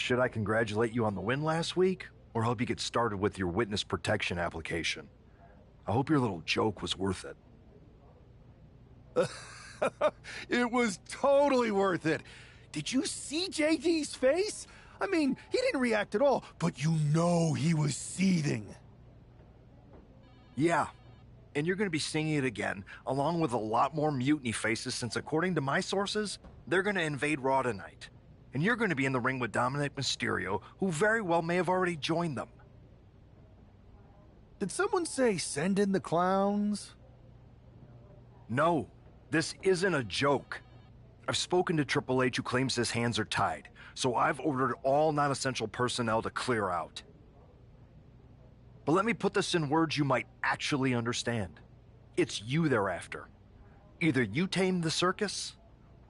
Should I congratulate you on the win last week, or help you get started with your witness protection application? I hope your little joke was worth it. It was totally worth it. Did you see JD's face? I mean, he didn't react at all, but you know he was seething. Yeah, and you're going to be seeing it again, along with a lot more mutiny faces, since according to my sources, they're going to invade Raw tonight. And you're going to be in the ring with Dominic Mysterio, who very well may have already joined them. Did someone say send in the clowns? No, this isn't a joke. I've spoken to Triple H, who claims his hands are tied, so I've ordered all non-essential personnel to clear out. But let me put this in words you might actually understand. It's you they're after. Either you tame the circus,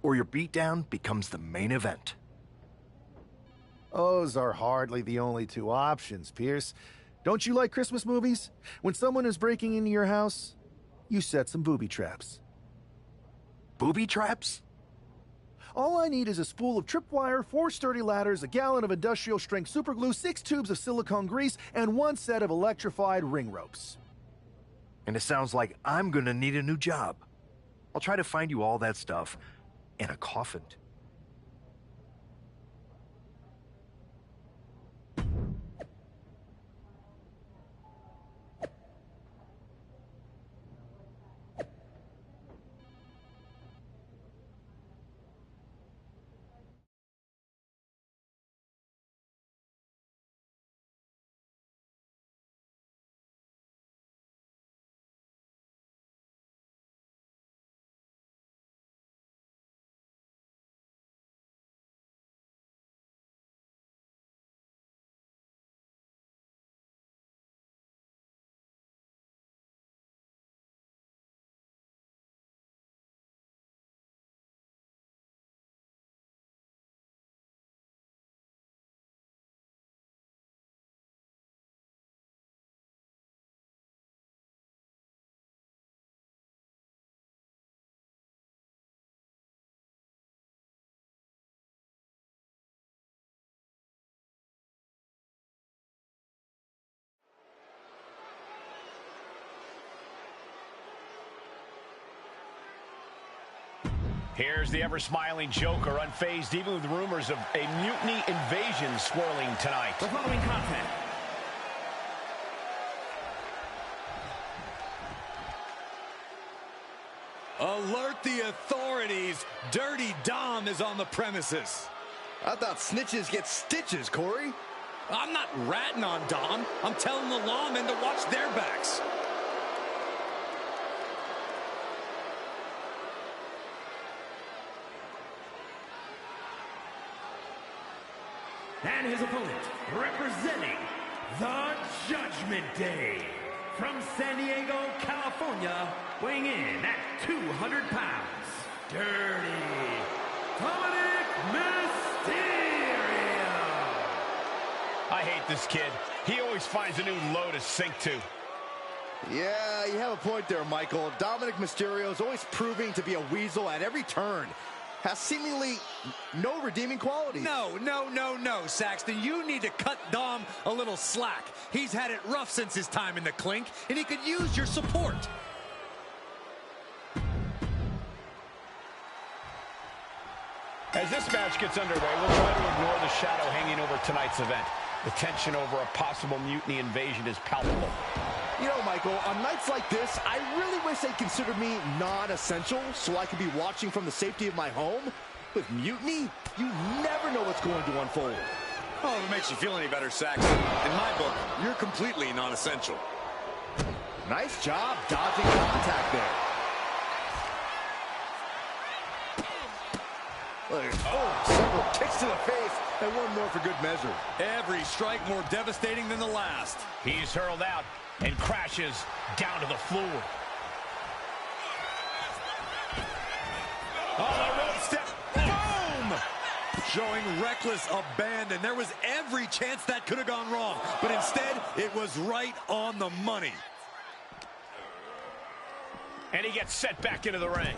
or your beatdown becomes the main event. Those are hardly the only two options, Pierce. Don't you like Christmas movies? When someone is breaking into your house, you set some booby traps. Booby traps? All I need is a spool of tripwire, 4 sturdy ladders, a gallon of industrial-strength superglue, 6 tubes of silicone grease, and 1 set of electrified ring ropes. And it sounds like I'm gonna need a new job. I'll try to find you all that stuff, and a coffin. Here's the ever-smiling Joker, unfazed even with rumors of a mutiny invasion swirling tonight. The following content. Alert the authorities. Dirty Dom is on the premises. I thought snitches get stitches, Corey. I'm not ratting on Dom. I'm telling the lawmen to watch their backs. And his opponent, representing the Judgment Day, from San Diego, California, weighing in at 200 pounds, Dirty Dominic Mysterio. I hate this kid. He always finds a new low to sink to. Yeah, you have a point there, Michael. Dominic Mysterio is always proving to be a weasel at every turn. Has seemingly no redeeming qualities. No, Saxton. You need to cut Dom a little slack. He's had it rough since his time in the clink, and he could use your support. As this match gets underway, we'll try to ignore the shadow hanging over tonight's event. The tension over a possible mutiny invasion is palpable. You know, Michael, on nights like this, I really wish they'd consider me non-essential so I could be watching from the safety of my home. With mutiny, you never know what's going to unfold. Oh, if it makes you feel any better, Saxton. In my book, you're completely non-essential. Nice job dodging contact there. Several kicks to the face, and one more for good measure. Every strike more devastating than the last. He's hurled out and crashes down to the floor. Oh, the rope step. Boom! Showing reckless abandon. There was every chance that could have gone wrong, but instead, it was right on the money. And he gets set back into the ring.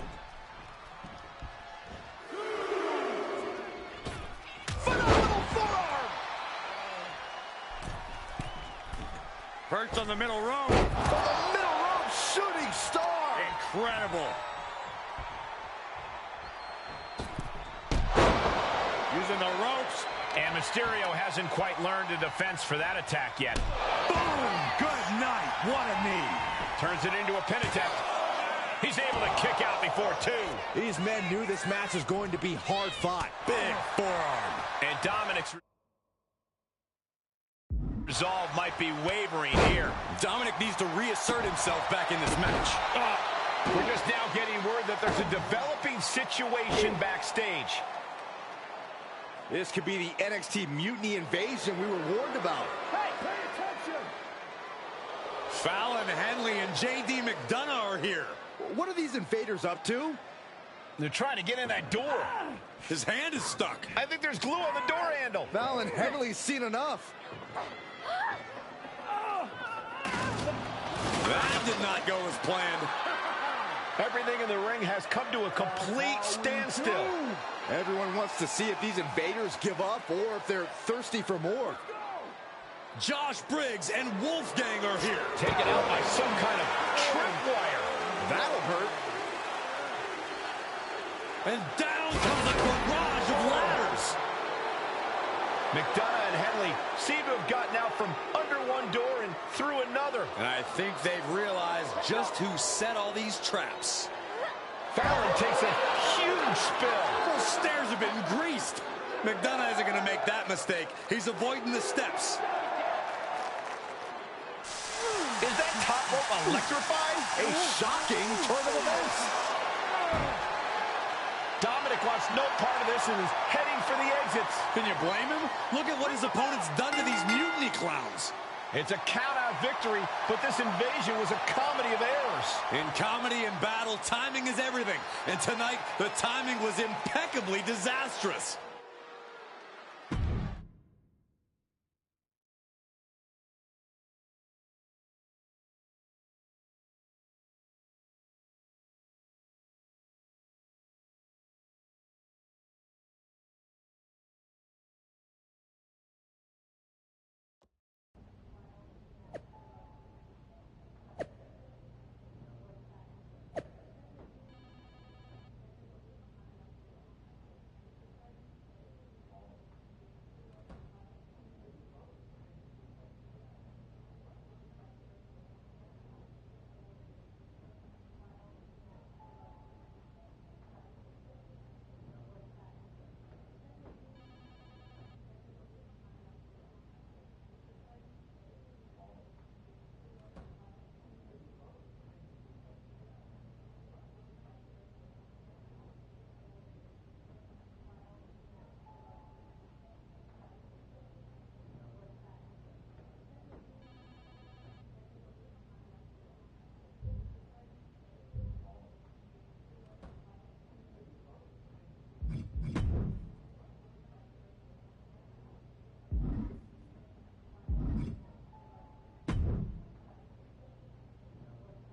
Phenomenal forearm! Perched on the middle rope. From the middle rope, shooting star. Incredible. Using the ropes. And Mysterio hasn't quite learned a defense for that attack yet. Boom! Good night. What a knee. Turns it into a pin attempt. He's able to kick out before two. These men knew this match was going to be hard fought. Big forearm. And Dominic's resolve might be wavering here. Dominic needs to reassert himself back in this match. We're just now getting word that there's a developing situation backstage. This could be the NXT Mutiny Invasion we were warned about. Hey, pay attention! Fallon Henley and JD McDonough are here. What are these invaders up to? They're trying to get in that door. His hand is stuck. I think there's glue on the door handle. Fallon Henley's seen enough. That did not go as planned. Everything in the ring has come to a complete standstill. Everyone wants to see if these invaders give up or if they're thirsty for more. Josh Briggs and Wolfgang are here. Taken out by some kind of tripwire. That'll hurt. And down comes a barrage of ladders. McDonough and Henley seem to have gotten out from under one door and through another. And I think they've realized just who set all these traps. Fallon takes a huge spill. Those stairs have been greased. McDonough isn't going to make that mistake. He's avoiding the steps. Is that top rope electrified? A shocking turn of events. Dominic wants no part of this and is heading for the exits. Can you blame him? Look at what his opponent's done to these mutiny clowns. It's a count-out victory, but this invasion was a comedy of errors. In comedy and battle, timing is everything. And tonight, the timing was impeccably disastrous.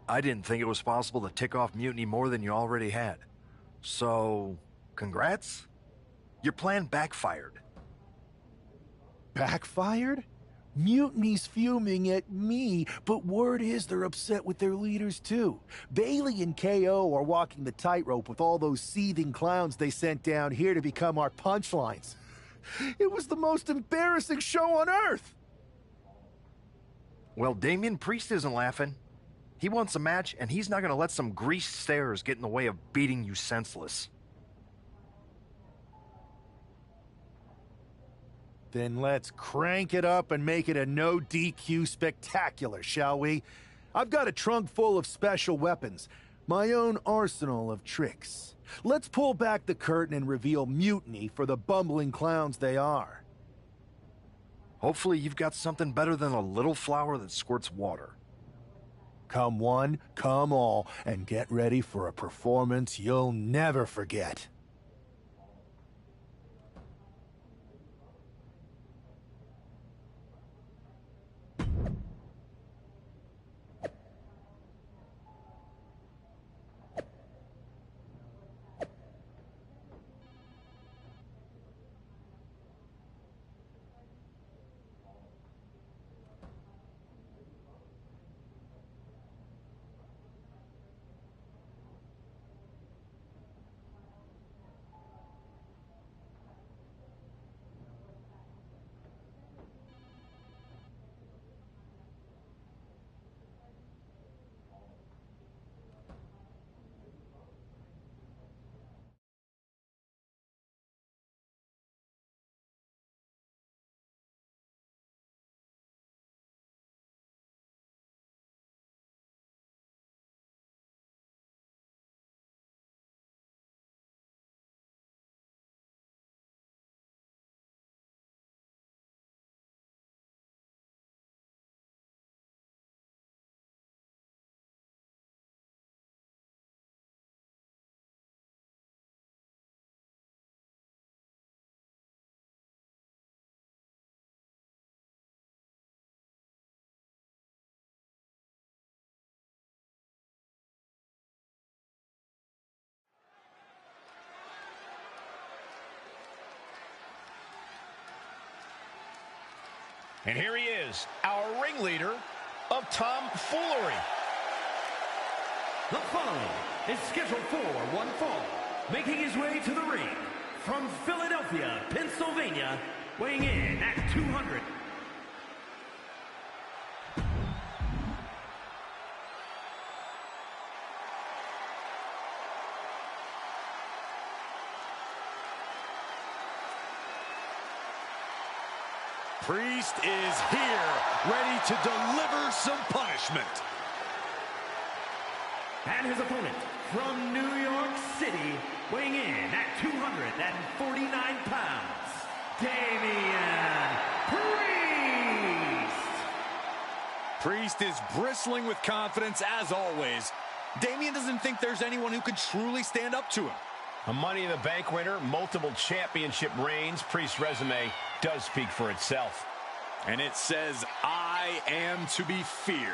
I didn't think it was possible to tick off Mutiny more than you already had. So, congrats? Your plan backfired. Backfired? Mutiny's fuming at me, but word is they're upset with their leaders too. Bailey and KO are walking the tightrope with all those seething clowns they sent down here to become our punchlines. It was the most embarrassing show on earth! Well, Damian Priest isn't laughing. He wants a match, and he's not going to let some greased stairs get in the way of beating you senseless. Then let's crank it up and make it a no DQ spectacular, shall we? I've got a trunk full of special weapons, my own arsenal of tricks. Let's pull back the curtain and reveal Mutiny for the bumbling clowns they are. Hopefully you've got something better than a little flower that squirts water. Come one, come all, and get ready for a performance you'll never forget. And here he is, our ringleader of tomfoolery. The following is scheduled for one fall, making his way to the ring from Philadelphia, Pennsylvania, weighing in at 200. Priest is here, ready to deliver some punishment. And his opponent from New York City, weighing in at 249 pounds, Damian Priest. Priest is bristling with confidence as always. Damian doesn't think there's anyone who could truly stand up to him. A Money in the Bank winner, multiple championship reigns. Priest's resume does speak for itself. And it says, I am to be feared.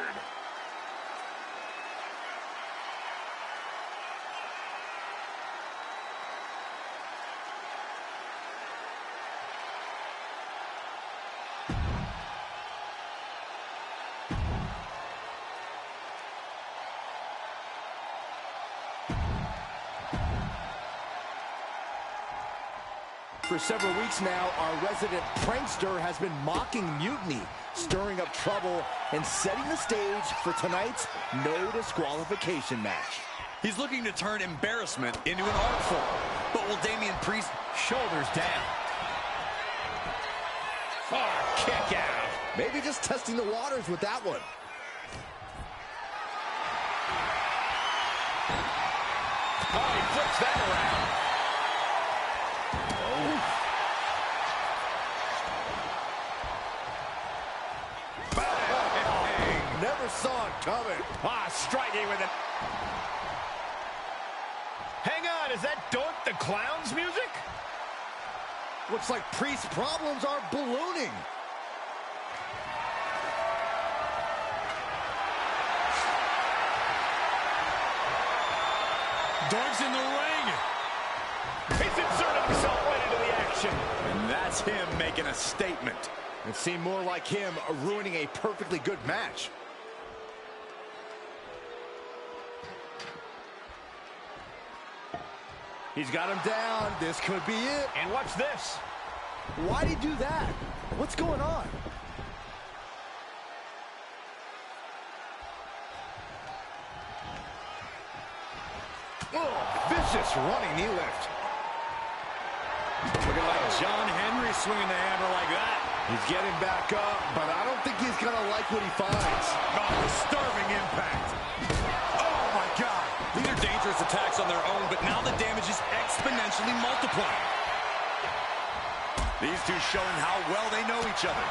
For several weeks now, our resident prankster has been mocking Mutiny, stirring up trouble, and setting the stage for tonight's no disqualification match. He's looking to turn embarrassment into an art form. But will Damian Priest shoulders down? Oh, kick out. Maybe just testing the waters with that one. Oh, he flips that around. Never saw it coming. Striking with it. Hang on, is that Doink the Clown's music? Looks like Priest's problems are ballooning. Doink's in the ring. He's inserted himself right into the action. And that's him making a statement. It seemed more like him ruining a perfectly good match. He's got him down. This could be it. And what's this? Why'd he do that? What's going on? Oh, vicious running knee lift. Looking like John Henry swinging the hammer like that. He's getting back up, but I don't think he's going to like what he finds. Oh, disturbing impact. Oh, my God. These are dangerous attacks on their own, but now the damage is exponentially multiplying. These two showing how well they know each other.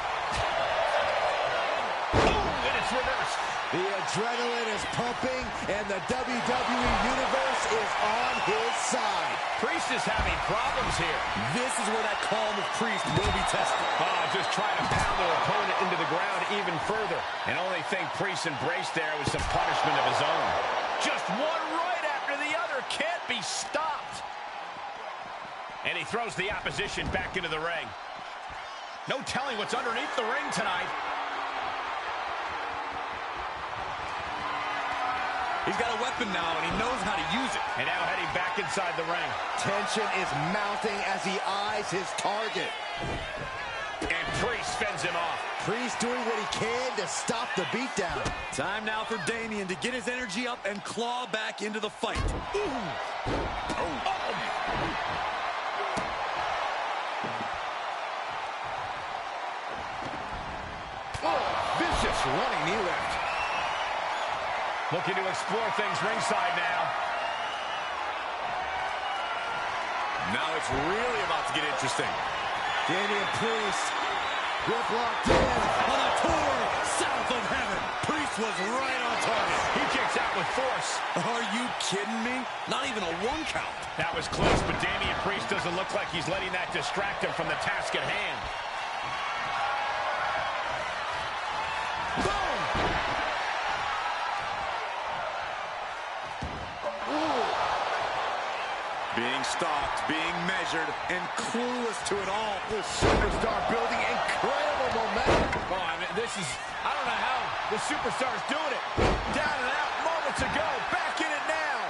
Boom, and it's reversed. The adrenaline is pumping, and the WWE Universe is on his side. Priest is having problems here. This is where that calm of Priest will be tested. Just trying to pound their opponent into the ground even further. And only thing Priest embraced there was some punishment of his own. Just one right after the other. Can't be stopped. And he throws the opposition back into the ring. No telling what's underneath the ring tonight. He's got a weapon now, and he knows how to use it. And now heading back inside the ring. Tension is mounting as he eyes his target. And Priest fends him off. Priest doing what he can to stop the beatdown. Time now for Damian to get his energy up and claw back into the fight. Vicious running knee lift. Looking to explore things ringside now. Now it's really about to get interesting. Damian Priest, grip locked in. On a tour south of heaven. Priest was right on target. He kicks out with force. Are you kidding me? Not even a one count. That was close, but Damian Priest doesn't look like he's letting that distract him from the task at hand. Boom! Being stalked, being measured, and clueless to it all. The superstar building incredible momentum. Oh, I mean, I don't know how the superstar's doing it. Down and out moments ago, back in it now.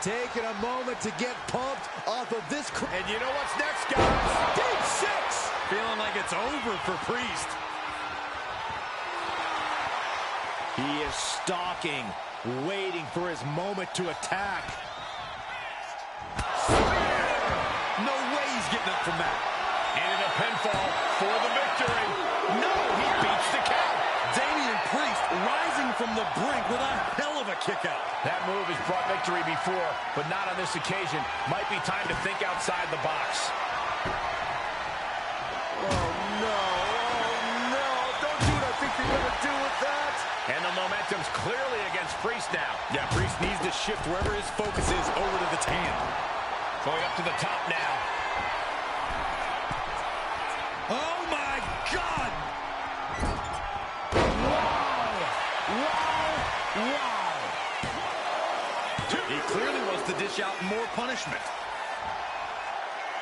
Taking a moment to get pumped off of this. And you know what's next, guys? Deep six. Feeling like it's over for Priest. He is stalking, waiting for his moment to attack. No way he's getting up from that. And a pinfall for the victory. No, he beats the count. Damian Priest rising from the brink with a hell of a kick out. That move has brought victory before, but not on this occasion. Might be time to think outside the box. Oh, no. Don't do what I think you're going to do with that. And the momentum's clearly against Priest now. Yeah, Priest needs to shift wherever his focus is over to the tan. Going up to the top now. Oh, my God! Wow. He clearly wants to dish out more punishment.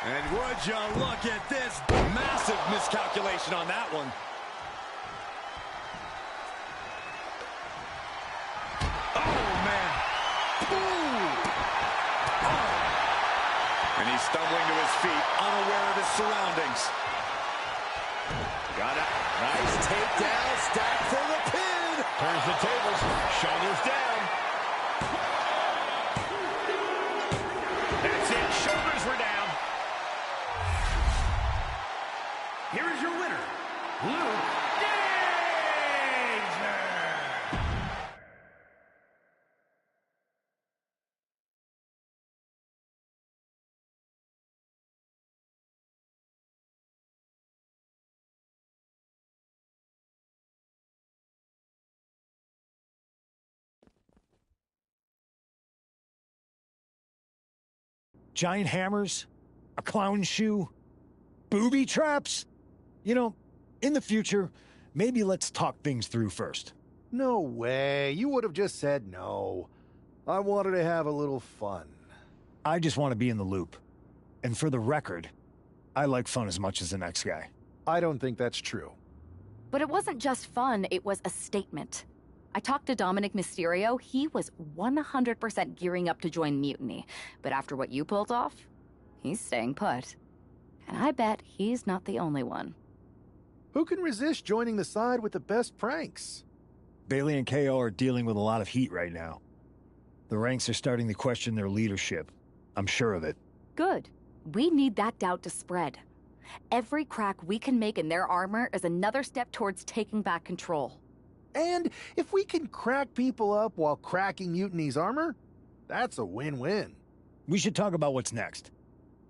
And would you look at this massive miscalculation on that one. Oh, man. Ooh. Oh. And he's stumbling to his feet, unaware of his surroundings. Got it. Nice takedown, stack for the pin. Turns the tables, shoulders down. That's it, shoulders were down. Here is your winner, Luke Danger. Giant hammers, a clown shoe, booby traps. You know, in the future, maybe let's talk things through first. No way. You would have just said no. I wanted to have a little fun. I just want to be in the loop. And for the record, I like fun as much as the next guy. I don't think that's true. But it wasn't just fun, it was a statement. I talked to Dominic Mysterio. He was 100% gearing up to join Mutiny. But after what you pulled off, he's staying put. And I bet he's not the only one. Who can resist joining the side with the best pranks? Bailey and KO are dealing with a lot of heat right now. The ranks are starting to question their leadership. I'm sure of it. Good. We need that doubt to spread. Every crack we can make in their armor is another step towards taking back control. And if we can crack people up while cracking Mutiny's armor, that's a win-win. We should talk about what's next.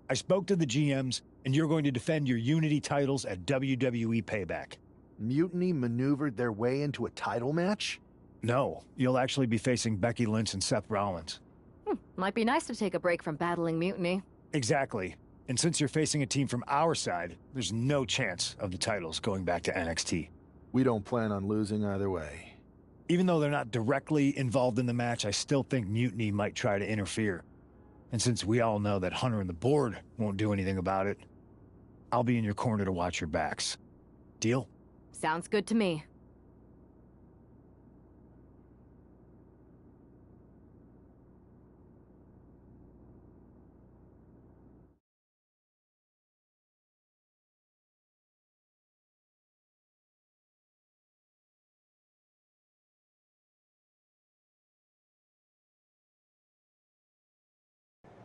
I spoke to the GMs, and you're going to defend your Unity titles at WWE Payback. Mutiny maneuvered their way into a title match? No, you'll actually be facing Becky Lynch and Seth Rollins. Might be nice to take a break from battling Mutiny. Exactly. And since you're facing a team from our side, there's no chance of the titles going back to NXT. We don't plan on losing either way. Even though they're not directly involved in the match, I still think Mutiny might try to interfere. And since we all know that Hunter and the board won't do anything about it, I'll be in your corner to watch your backs. Deal? Sounds good to me.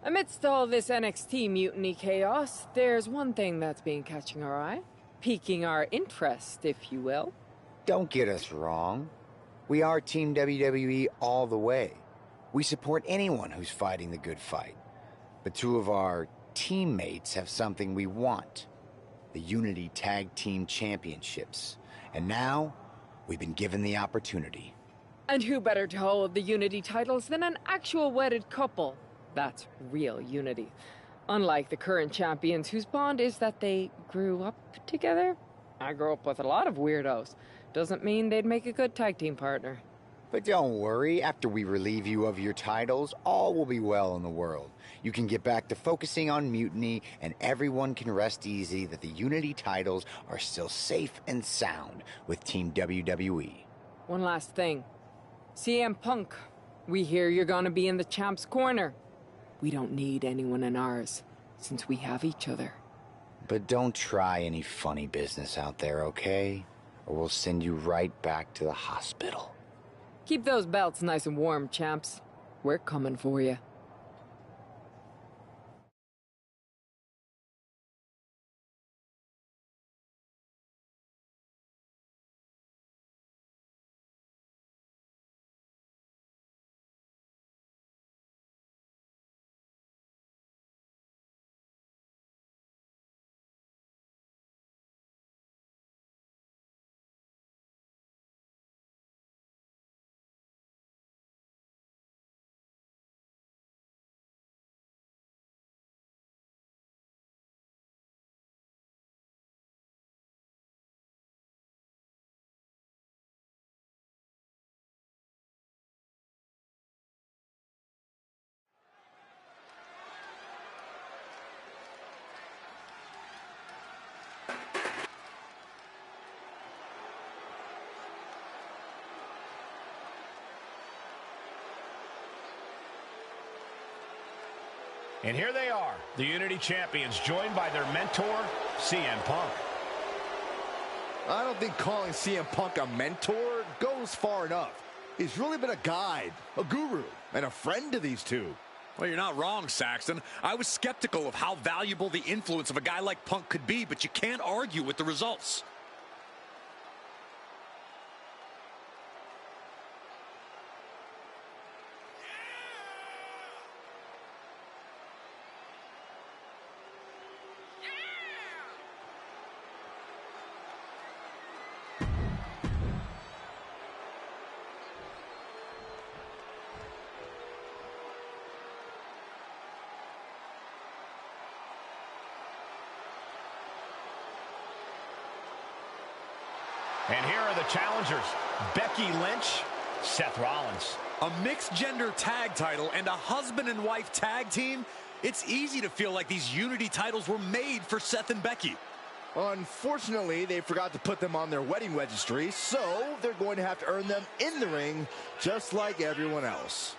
Amidst all this NXT mutiny chaos, there's one thing that's been catching our eye. Piquing our interest, if you will. Don't get us wrong. We are Team WWE all the way. We support anyone who's fighting the good fight. But two of our teammates have something we want. The Unity Tag Team Championships. And now, we've been given the opportunity. And who better to hold the Unity titles than an actual wedded couple? That's real unity. Unlike the current champions whose bond is that they grew up together. I grew up with a lot of weirdos. Doesn't mean they'd make a good tag team partner. But don't worry, after we relieve you of your titles, all will be well in the world. You can get back to focusing on Mutiny, and everyone can rest easy that the Unity titles are still safe and sound with Team WWE. One last thing. CM Punk, we hear you're gonna be in the champ's corner. We don't need anyone in ours, since we have each other. But don't try any funny business out there, okay? Or we'll send you right back to the hospital. Keep those belts nice and warm, champs. We're coming for you. And here they are, the Unity Champions, joined by their mentor, CM Punk. I don't think calling CM Punk a mentor goes far enough. He's really been a guide, a guru, and a friend to these two. Well, you're not wrong, Saxton. I was skeptical of how valuable the influence of a guy like Punk could be, but you can't argue with the results. And here are the challengers, Becky Lynch, Seth Rollins. A mixed-gender tag title and a husband and wife tag team? It's easy to feel like these Unity titles were made for Seth and Becky. Unfortunately, they forgot to put them on their wedding registry, so they're going to have to earn them in the ring, just like everyone else.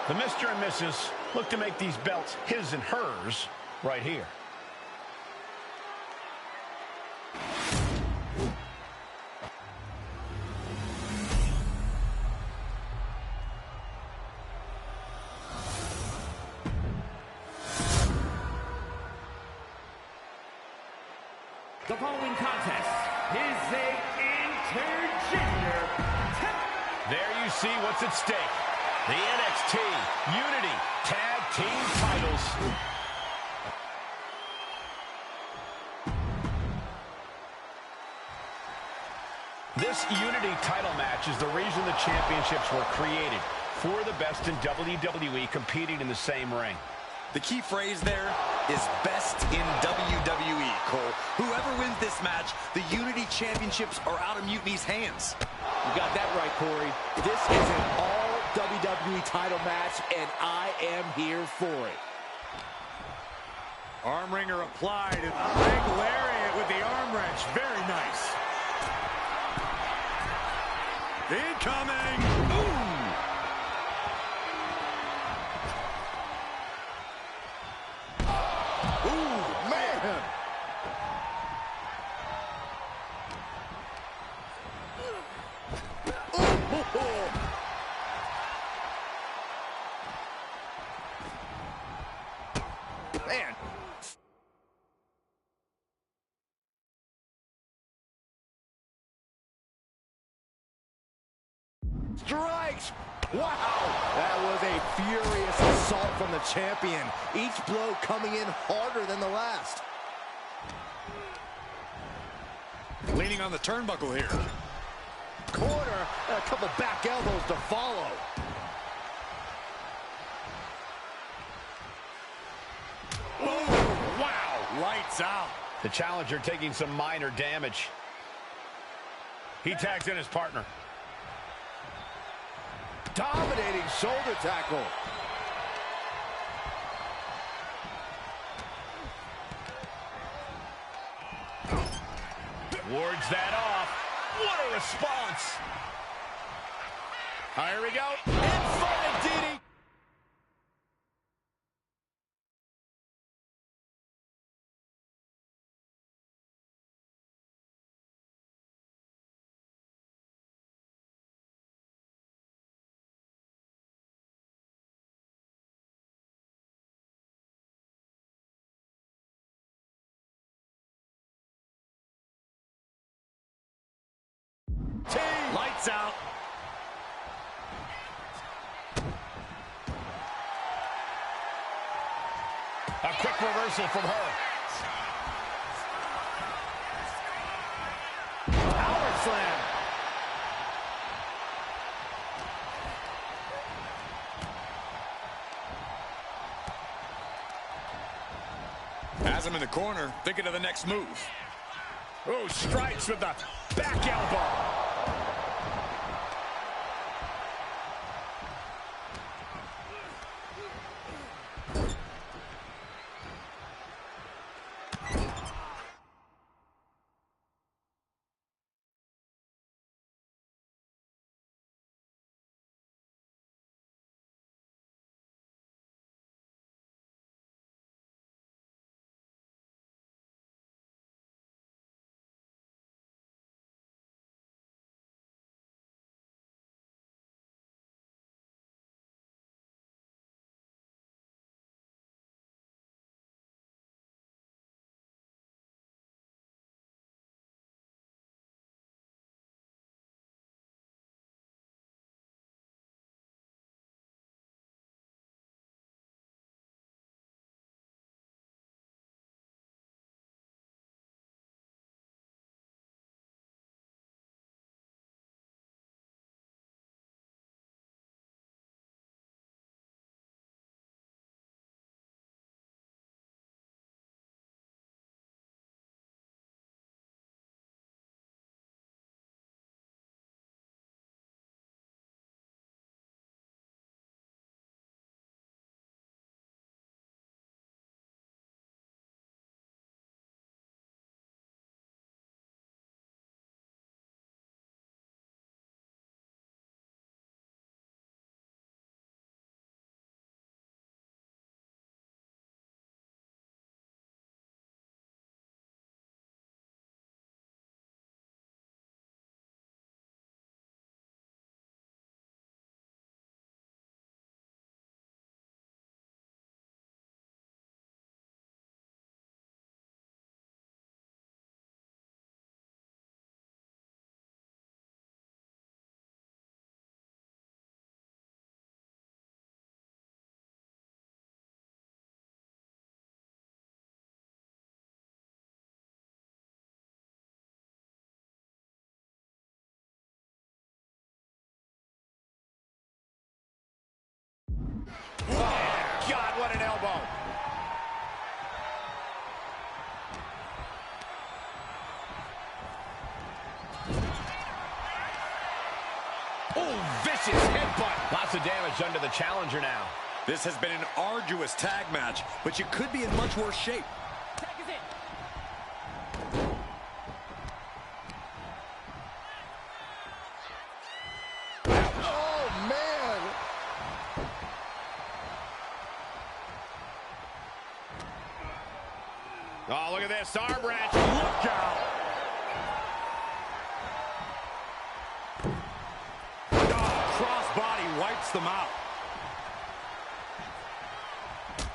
The Mr. and Mrs. look to make these belts his and hers right here. The following contest is a intergender. There you see what's at stake. The NXT Unity Tag Team titles. This Unity title match is the reason the championships were created. For the best in WWE competing in the same ring. The key phrase there is best in WWE, Cole. Whoever wins this match, the Unity Championships are out of Mutiny's hands. You got that right, Corey. This is an all WWE title match, and I am here for it. Arm wringer applied, and big lariat with the arm wrench. Very nice. Incoming! Ooh! Ooh, man! Man. Strikes! Wow! That was a furious assault from the champion. Each blow coming in harder than the last. Leaning on the turnbuckle here. Corner, a couple back elbows to follow. Oh, wow. Lights out. The challenger taking some minor damage. He tags in his partner. Dominating shoulder tackle. Wards that off. What a response. Here we go. Inverted DDT. Lights out. A quick reversal from her. Power slam. Has him in the corner, thinking of the next move. Oh, strikes with the back elbow. God, what an elbow. Oh, vicious headbutt. Lots of damage under the challenger now. This has been an arduous tag match, but you could be in much worse shape. Oh, man. Oh, look at this. Arm wrench. Look out. Oh, crossbody wipes them out.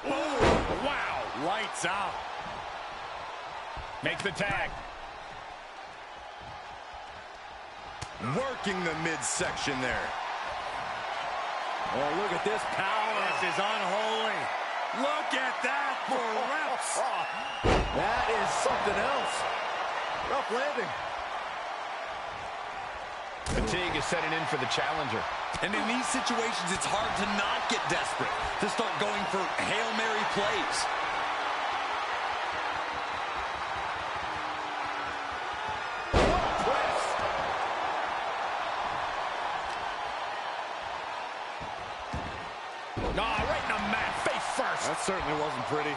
Oh, wow. Lights out. Makes the tag. Working the midsection there. Oh, look at this power. This is unholy. Look at that for reps. That is something else. Rough landing. Fatigue is setting in for the challenger. And in these situations, it's hard to not get desperate, to start going for Hail Mary plays. Right in the mat, face first. That certainly wasn't pretty.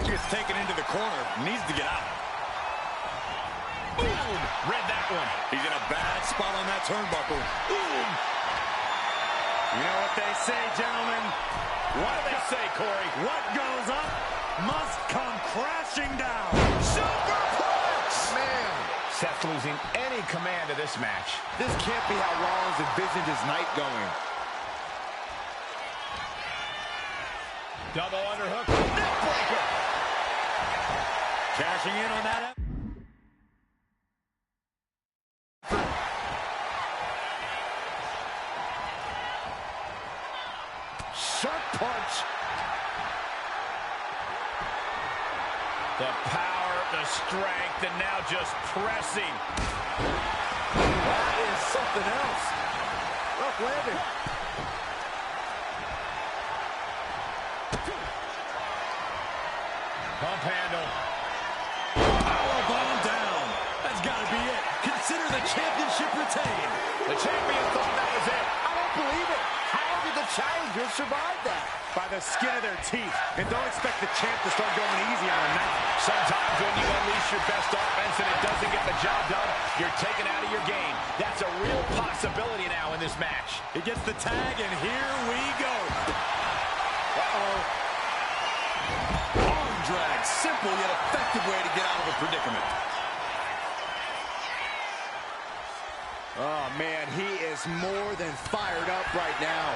He gets taken into the corner, needs to get out. Boom! Read that one. He's in a bad spot on that turnbuckle. Boom! You know what they say, gentlemen? What do they say, Corey? What goes up must come crashing down. Superplex! Man! Seth losing any command of this match. This can't be how Rollins envisioned his night going. Double underhook. Neckbreaker! Cashing in on that. Sharp punch. The power, the strength, and now just pressing. That is something else. Rough landing. Pump handle. Powerbomb down. That's got to be it. Consider the championship retained. The champion thought that was it. I don't believe it. How did the challenger survive that? By the skin of their teeth. And don't expect the champ to start going easy on him now. Sometimes when you unleash your best offense and it doesn't get the job done, you're taken out of your game. That's a real possibility now in this match. He gets the tag, and here we go. Uh-oh. Arm drag. Simple yet effective way to get out of a predicament. Oh, man, he is more than fired up right now.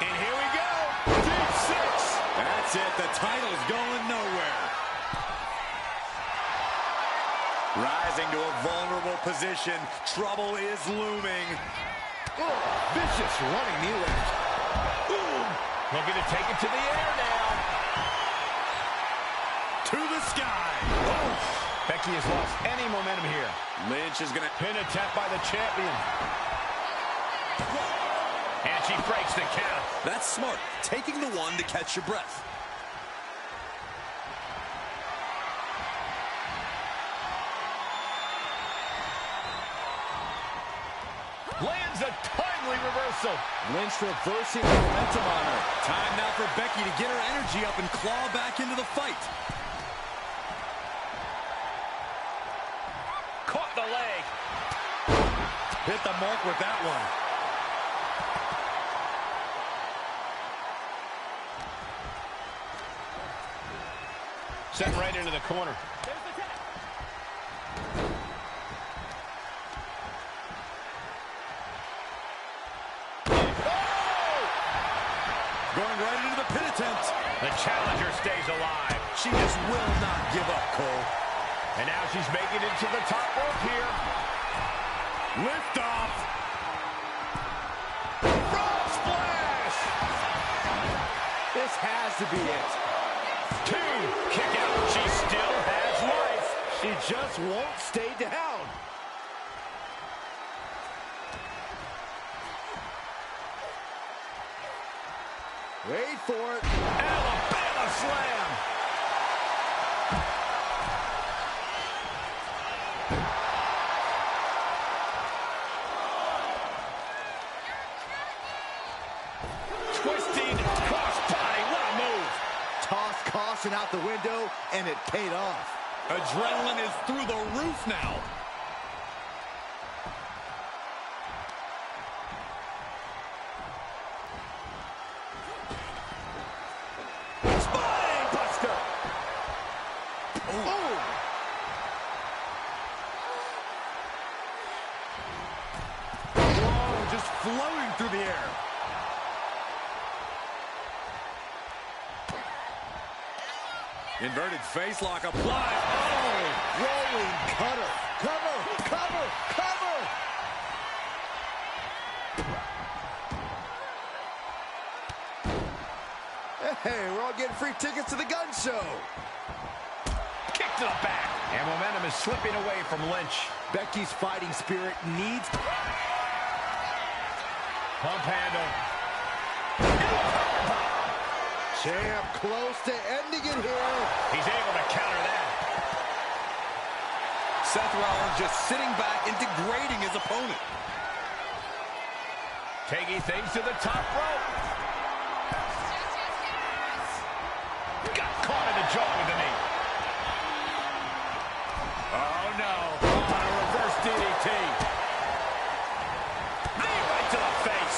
And here we go. Deep six. That's it. The title's going nowhere. Rising to a vulnerable position. Trouble is looming. Oh, vicious running knee lift. Boom. Looking to take it to the air now. To the sky. Oh. Becky has lost any momentum here. Lynch is going to pin attempt by the champion. And she breaks the count. That's smart. Taking the one to catch your breath. Lands a timely reversal. Lynch reversing the momentum on her. Time now for Becky to get her energy up and claw back into the fight. Caught the leg. Hit the mark with that one. Set right into the corner. There's the tap. Oh! Going right into the pin attempt. The challenger stays alive. She just will not give up, Cole. And now she's making it to the top rope here. Lift off. Frog splash! This has to be it. Two. Kick out. She still has life. She just won't stay down. Wait for it. Alabama slam. Twisting crossbody. What a move. Toss caution out the window, and it paid off. Adrenaline is through the roof now. Spine buster. Oh. Whoa, just floating through the air. Inverted face lock applied. Oh, rolling cutter. Cover, cover, cover. Hey, we're all getting free tickets to the gun show. Kick to the back. And momentum is slipping away from Lynch. Becky's fighting spirit needs... Pump handle. Champ close to ending it here. He's able to counter that. Seth Rollins just sitting back and degrading his opponent. Taking things to the top rope. Got caught in the jaw with the knee. Oh, no. On a reverse DDT. Knee right to the face.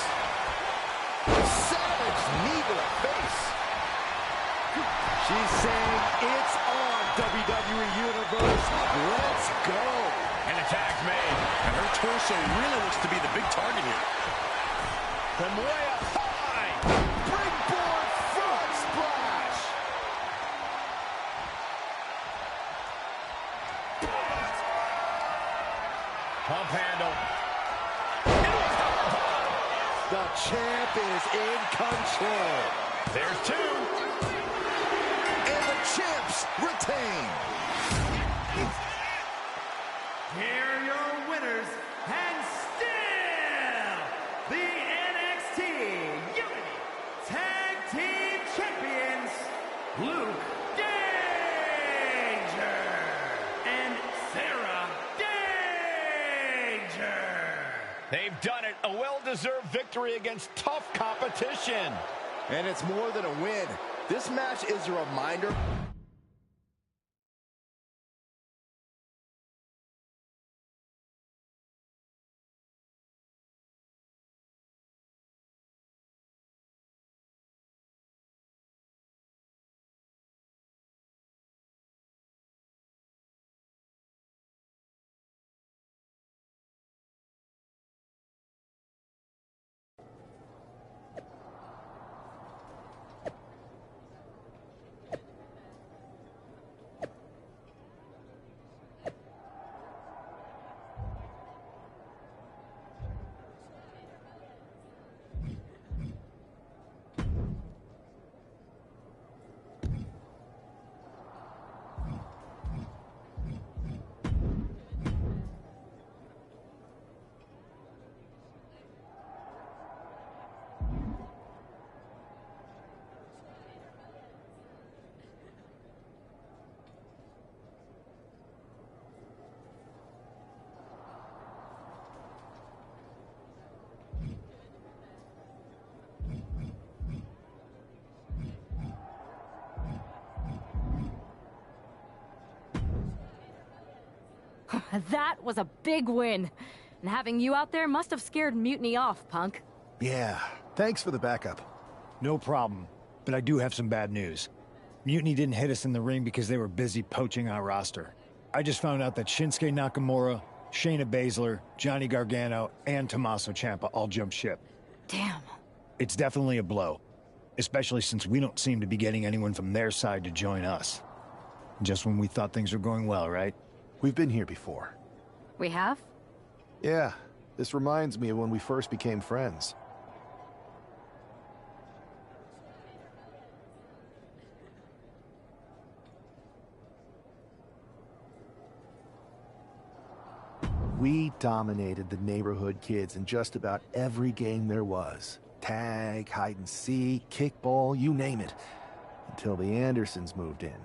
Savage knee to the face. She's saying it's on, WWE Universe. Let's go. And the tag's made. And her torso really looks to be the big target here. From way up high. Springboard frog splash. Pump handle. The champ is in control. There's two. And the champs retain. Here are your winners, and still the NXT Unity Tag Team Champions, Luke Danger and Sarah Danger. They've done it. A well-deserved victory against tough competition. And it's more than a win. This match is a reminder That was a big win. And having you out there must have scared Mutiny off, Punk. Yeah, thanks for the backup. No problem, but I do have some bad news. Mutiny didn't hit us in the ring because they were busy poaching our roster. I just found out that Shinsuke Nakamura, Shayna Baszler, Johnny Gargano, and Tommaso Ciampa all jumped ship. Damn. It's definitely a blow, especially since we don't seem to be getting anyone from their side to join us. Just when we thought things were going well, right? We've been here before. We have? Yeah, this reminds me of when we first became friends. We dominated the neighborhood kids in just about every game there was. Tag, hide and seek, kickball, you name it. Until the Andersons moved in.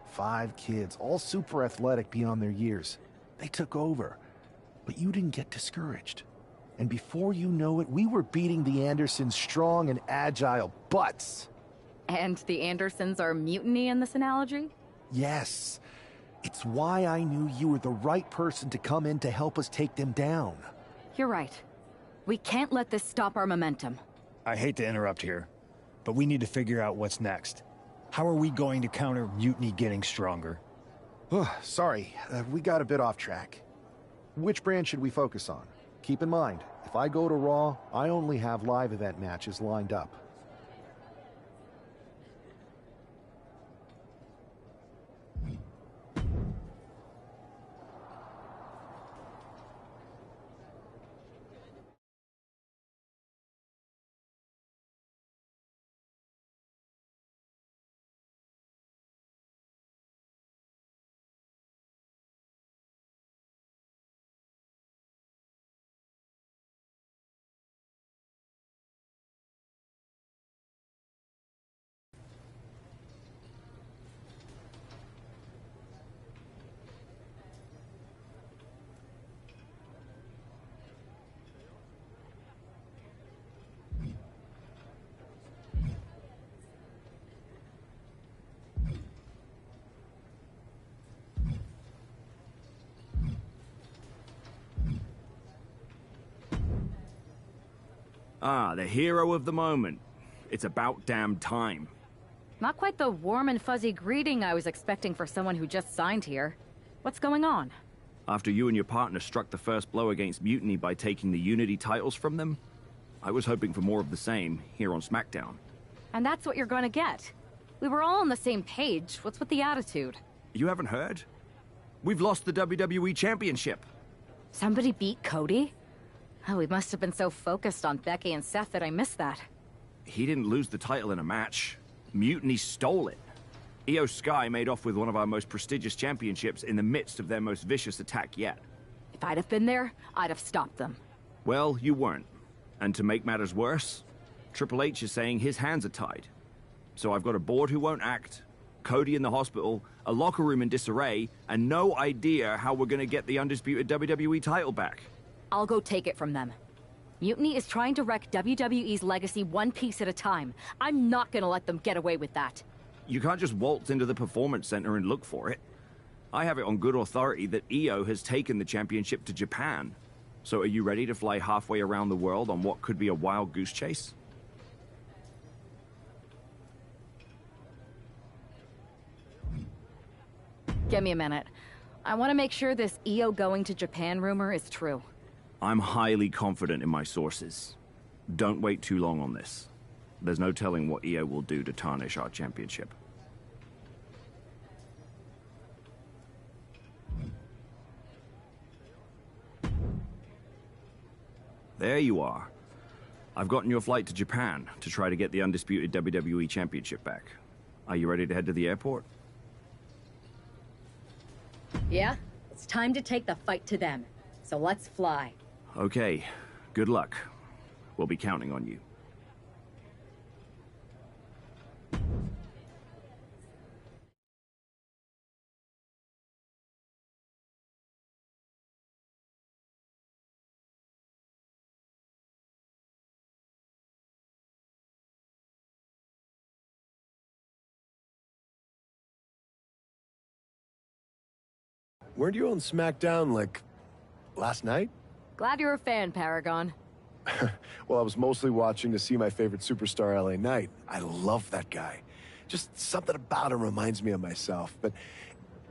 5 kids, all super athletic beyond their years. They took over. But you didn't get discouraged. And before you know it, we were beating the Andersons' strong and agile butts. And the Andersons are Mutiny in this analogy? Yes. It's why I knew you were the right person to come in to help us take them down. You're right. We can't let this stop our momentum. I hate to interrupt here, but we need to figure out what's next. How are we going to counter Mutiny getting stronger? Sorry, we got a bit off track. Which brand should we focus on? Keep in mind, if I go to Raw, I only have live event matches lined up. Ah, the hero of the moment. It's about damn time. Not quite the warm and fuzzy greeting I was expecting for someone who just signed here. What's going on? After you and your partner struck the first blow against Mutiny by taking the Unity titles from them, I was hoping for more of the same here on SmackDown. And that's what you're going to get. We were all on the same page. What's with the attitude? You haven't heard? We've lost the WWE Championship. Somebody beat Cody? Oh, we must have been so focused on Becky and Seth that I missed that. He didn't lose the title in a match. Mutiny stole it. Io Sky made off with one of our most prestigious championships in the midst of their most vicious attack yet. If I'd have been there, I'd have stopped them. Well, you weren't. And to make matters worse, Triple H is saying his hands are tied. So I've got a board who won't act, Cody in the hospital, a locker room in disarray, and no idea how we're gonna get the undisputed WWE title back. I'll go take it from them. Mutiny is trying to wreck WWE's legacy one piece at a time. I'm not gonna let them get away with that. You can't just waltz into the Performance Center and look for it. I have it on good authority that Io has taken the championship to Japan. So are you ready to fly halfway around the world on what could be a wild goose chase? Give me a minute. I want to make sure this Io going to Japan rumor is true. I'm highly confident in my sources. Don't wait too long on this. There's no telling what Io will do to tarnish our championship. There you are. I've gotten your flight to Japan to try to get the undisputed WWE Championship back. Are you ready to head to the airport? Yeah? It's time to take the fight to them. So let's fly. Okay. Good luck. We'll be counting on you. Weren't you on SmackDown, like, last night? Glad you're a fan, Paragon. Well, I was mostly watching to see my favorite superstar, LA Knight. I love that guy. Just something about him reminds me of myself. But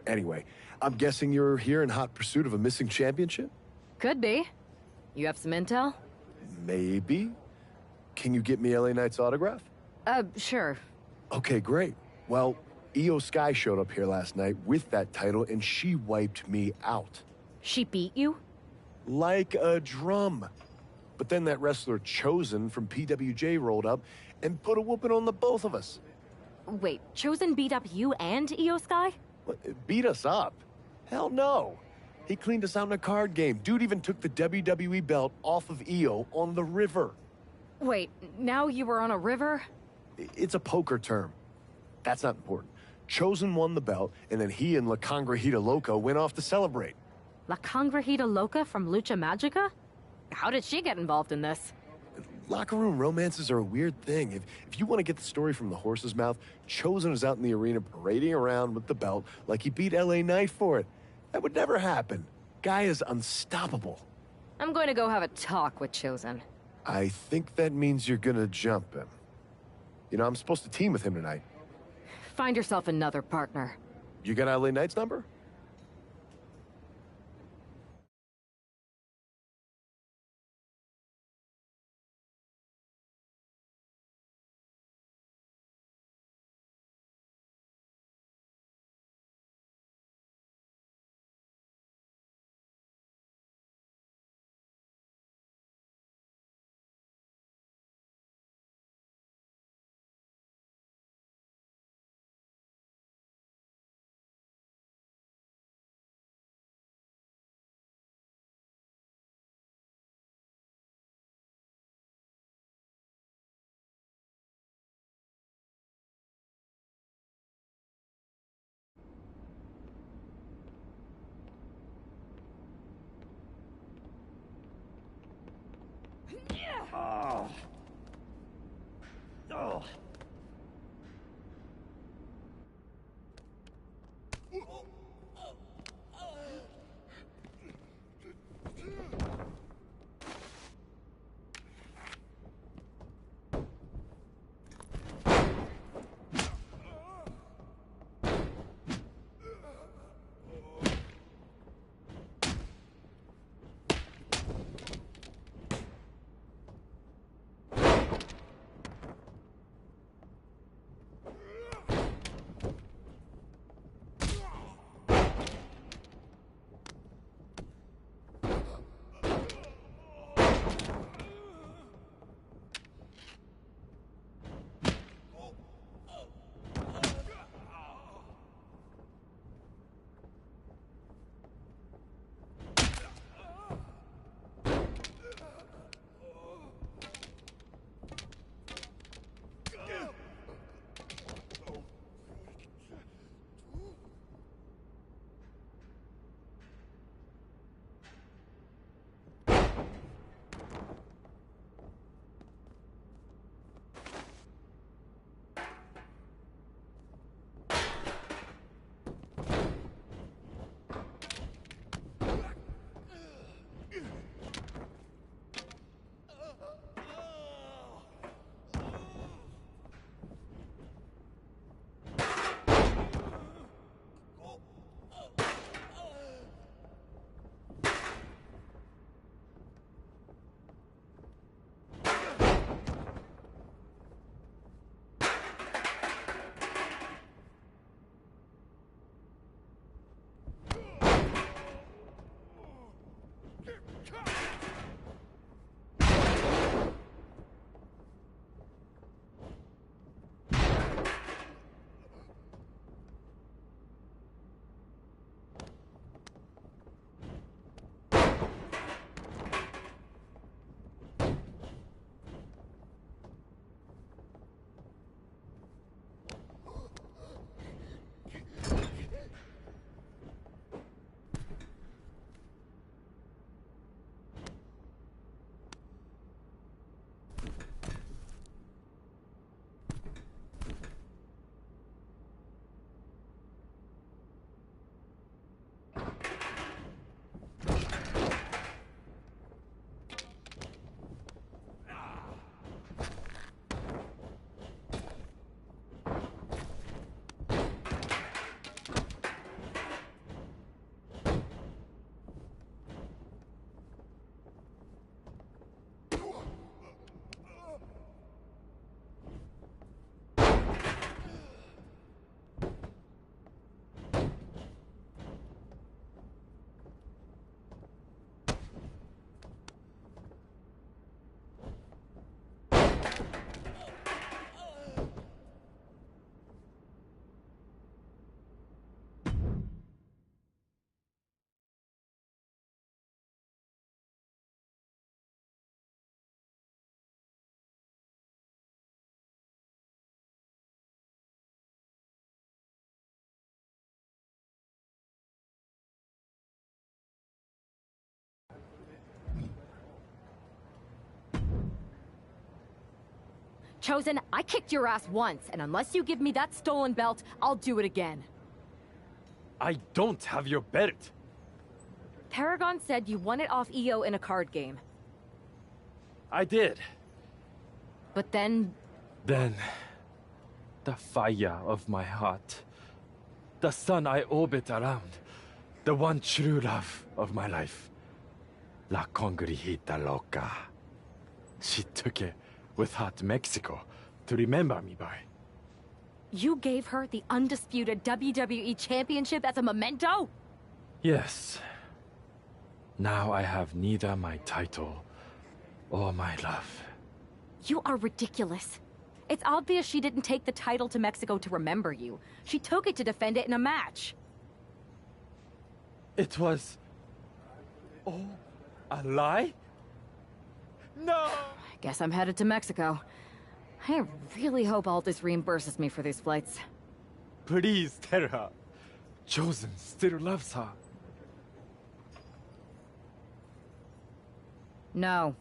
anyway, I'm guessing you're here in hot pursuit of a missing championship? Could be. You have some intel? Maybe. Can you get me LA Knight's autograph? Sure. Okay, great. Well, Io Sky showed up here last night with that title, and she wiped me out. She beat you? Like a drum. But then that wrestler Chosen from PWJ rolled up and put a whooping on the both of us. Wait, Chosen beat up you and Io Sky? What, beat us up? Hell no. He cleaned us out in a card game. Dude even took the WWE belt off of Io on the river. Wait, now you were on a river? It's a poker term. That's not important. Chosen won the belt, and then he and La Congrejita Loca went off to celebrate. La Congrejita Loca from Lucha Magica? How did she get involved in this? Locker room romances are a weird thing. If you want to get the story from the horse's mouth, Chosen was out in the arena parading around with the belt like he beat LA Knight for it. That would never happen. Guy is unstoppable. I'm going to go have a talk with Chosen. I think that means you're gonna jump him. You know, I'm supposed to team with him tonight. Find yourself another partner. You got LA Knight's number? Oh. Oh. Chosen, I kicked your ass once, and unless you give me that stolen belt, I'll do it again. I don't have your belt. Paragon said you won it off EO in a card game. I did. But then... Then... the fire of my heart. The sun I orbit around. The one true love of my life. La Congrijita Loca. She took it with her to Mexico to remember me by. You gave her the undisputed WWE Championship as a memento? Yes. Now I have neither my title or my love. You are ridiculous. It's obvious she didn't take the title to Mexico to remember you. She took it to defend it in a match. It was... oh, a lie? No! I guess I'm headed to Mexico. I really hope Aldous reimburses me for these flights. Please tell her. Chosen still loves her. No.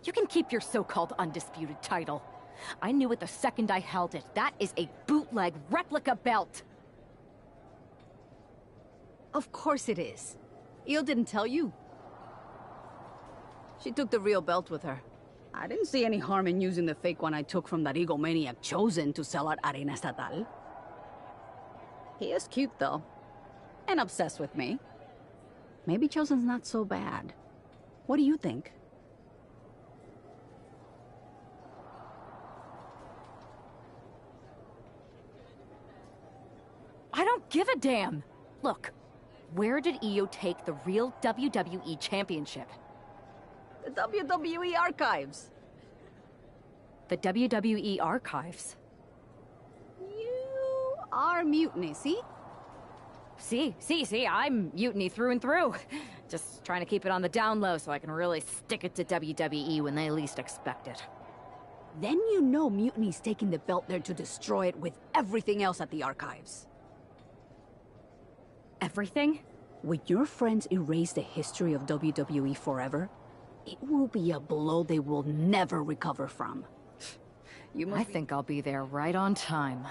You can keep your so-called undisputed title. I knew it the second I held it. That is a bootleg replica belt. Of course it is. Io didn't tell you. She took the real belt with her. I didn't see any harm in using the fake one I took from that egomaniac Chosen to sell at Arena Estatal. He is cute, though. And obsessed with me. Maybe Chosen's not so bad. What do you think? I don't give a damn. Look, where did Io take the real WWE Championship? The WWE archives. The WWE archives? You are Mutiny, see? See, I'm Mutiny through and through. Just trying to keep it on the down low so I can really stick it to WWE when they least expect it. Then you know Mutiny's taking the belt there to destroy it with everything else at the archives. Everything? When your friends erase the history of WWE forever, it will be a blow they will never recover from. I think I'll be there right on time.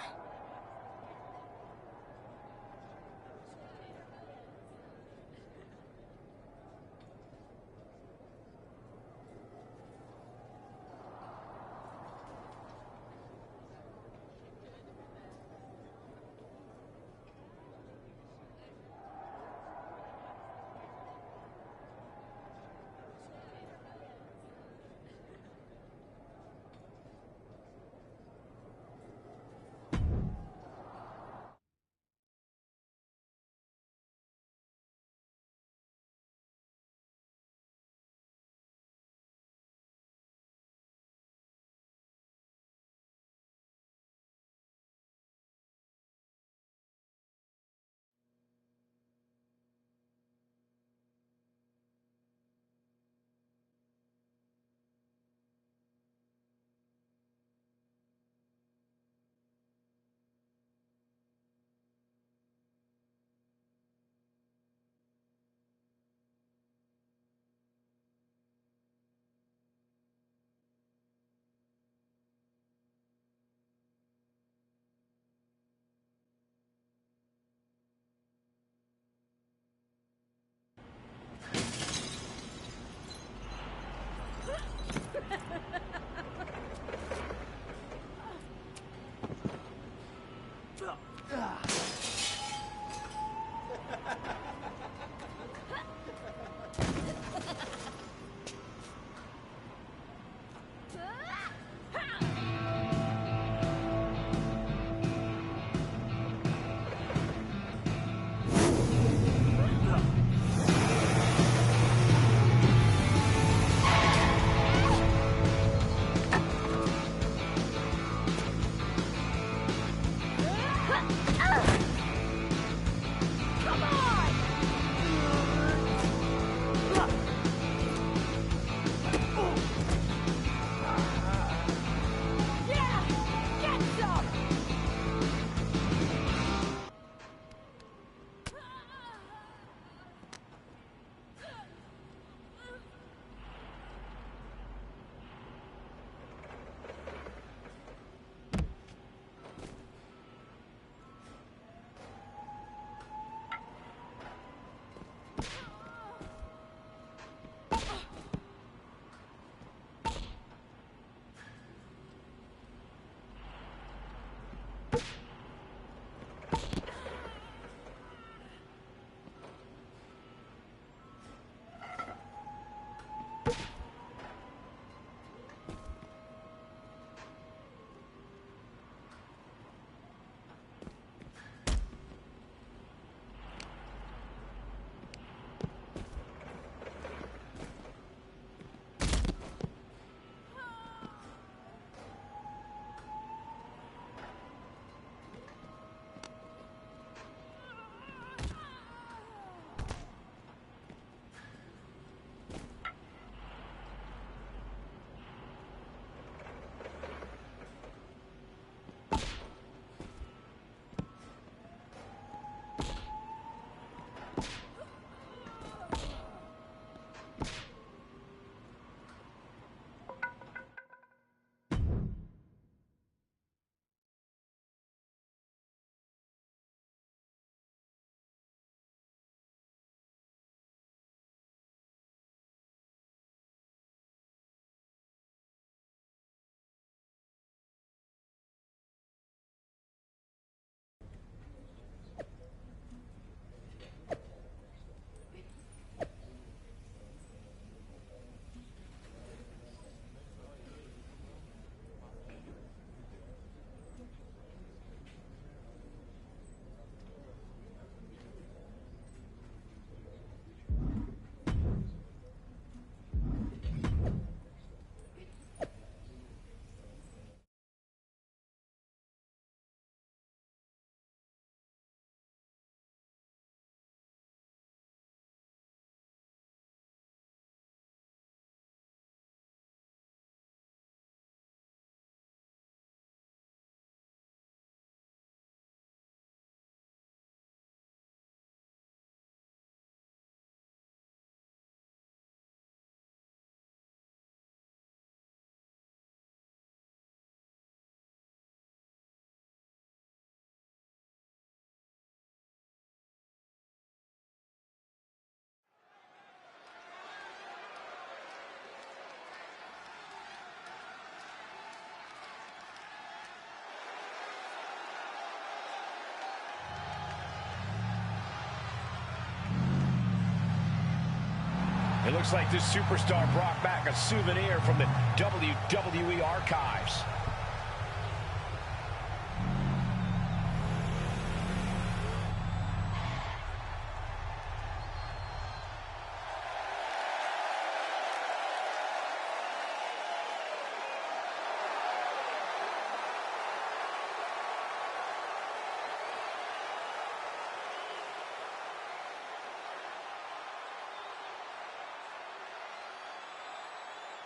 It looks like this superstar brought back a souvenir from the WWE archives.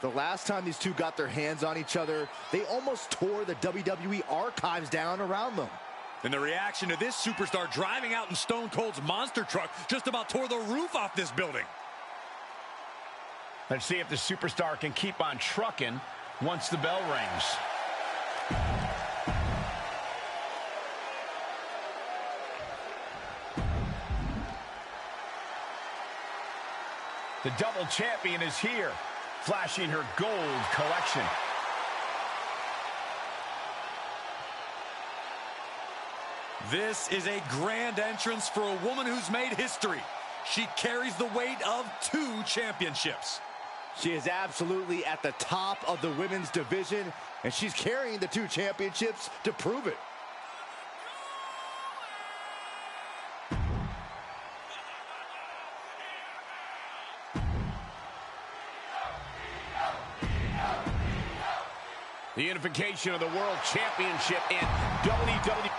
The last time these two got their hands on each other, they almost tore the WWE archives down around them. And the reaction to this superstar driving out in Stone Cold's monster truck just about tore the roof off this building. Let's see if the superstar can keep on trucking once the bell rings. The double champion is here, flashing her gold collection. This is a grand entrance for a woman who's made history. She carries the weight of 2 championships. She is absolutely at the top of the women's division, and she's carrying the 2 championships to prove it. The unification of the World Championship and WWE.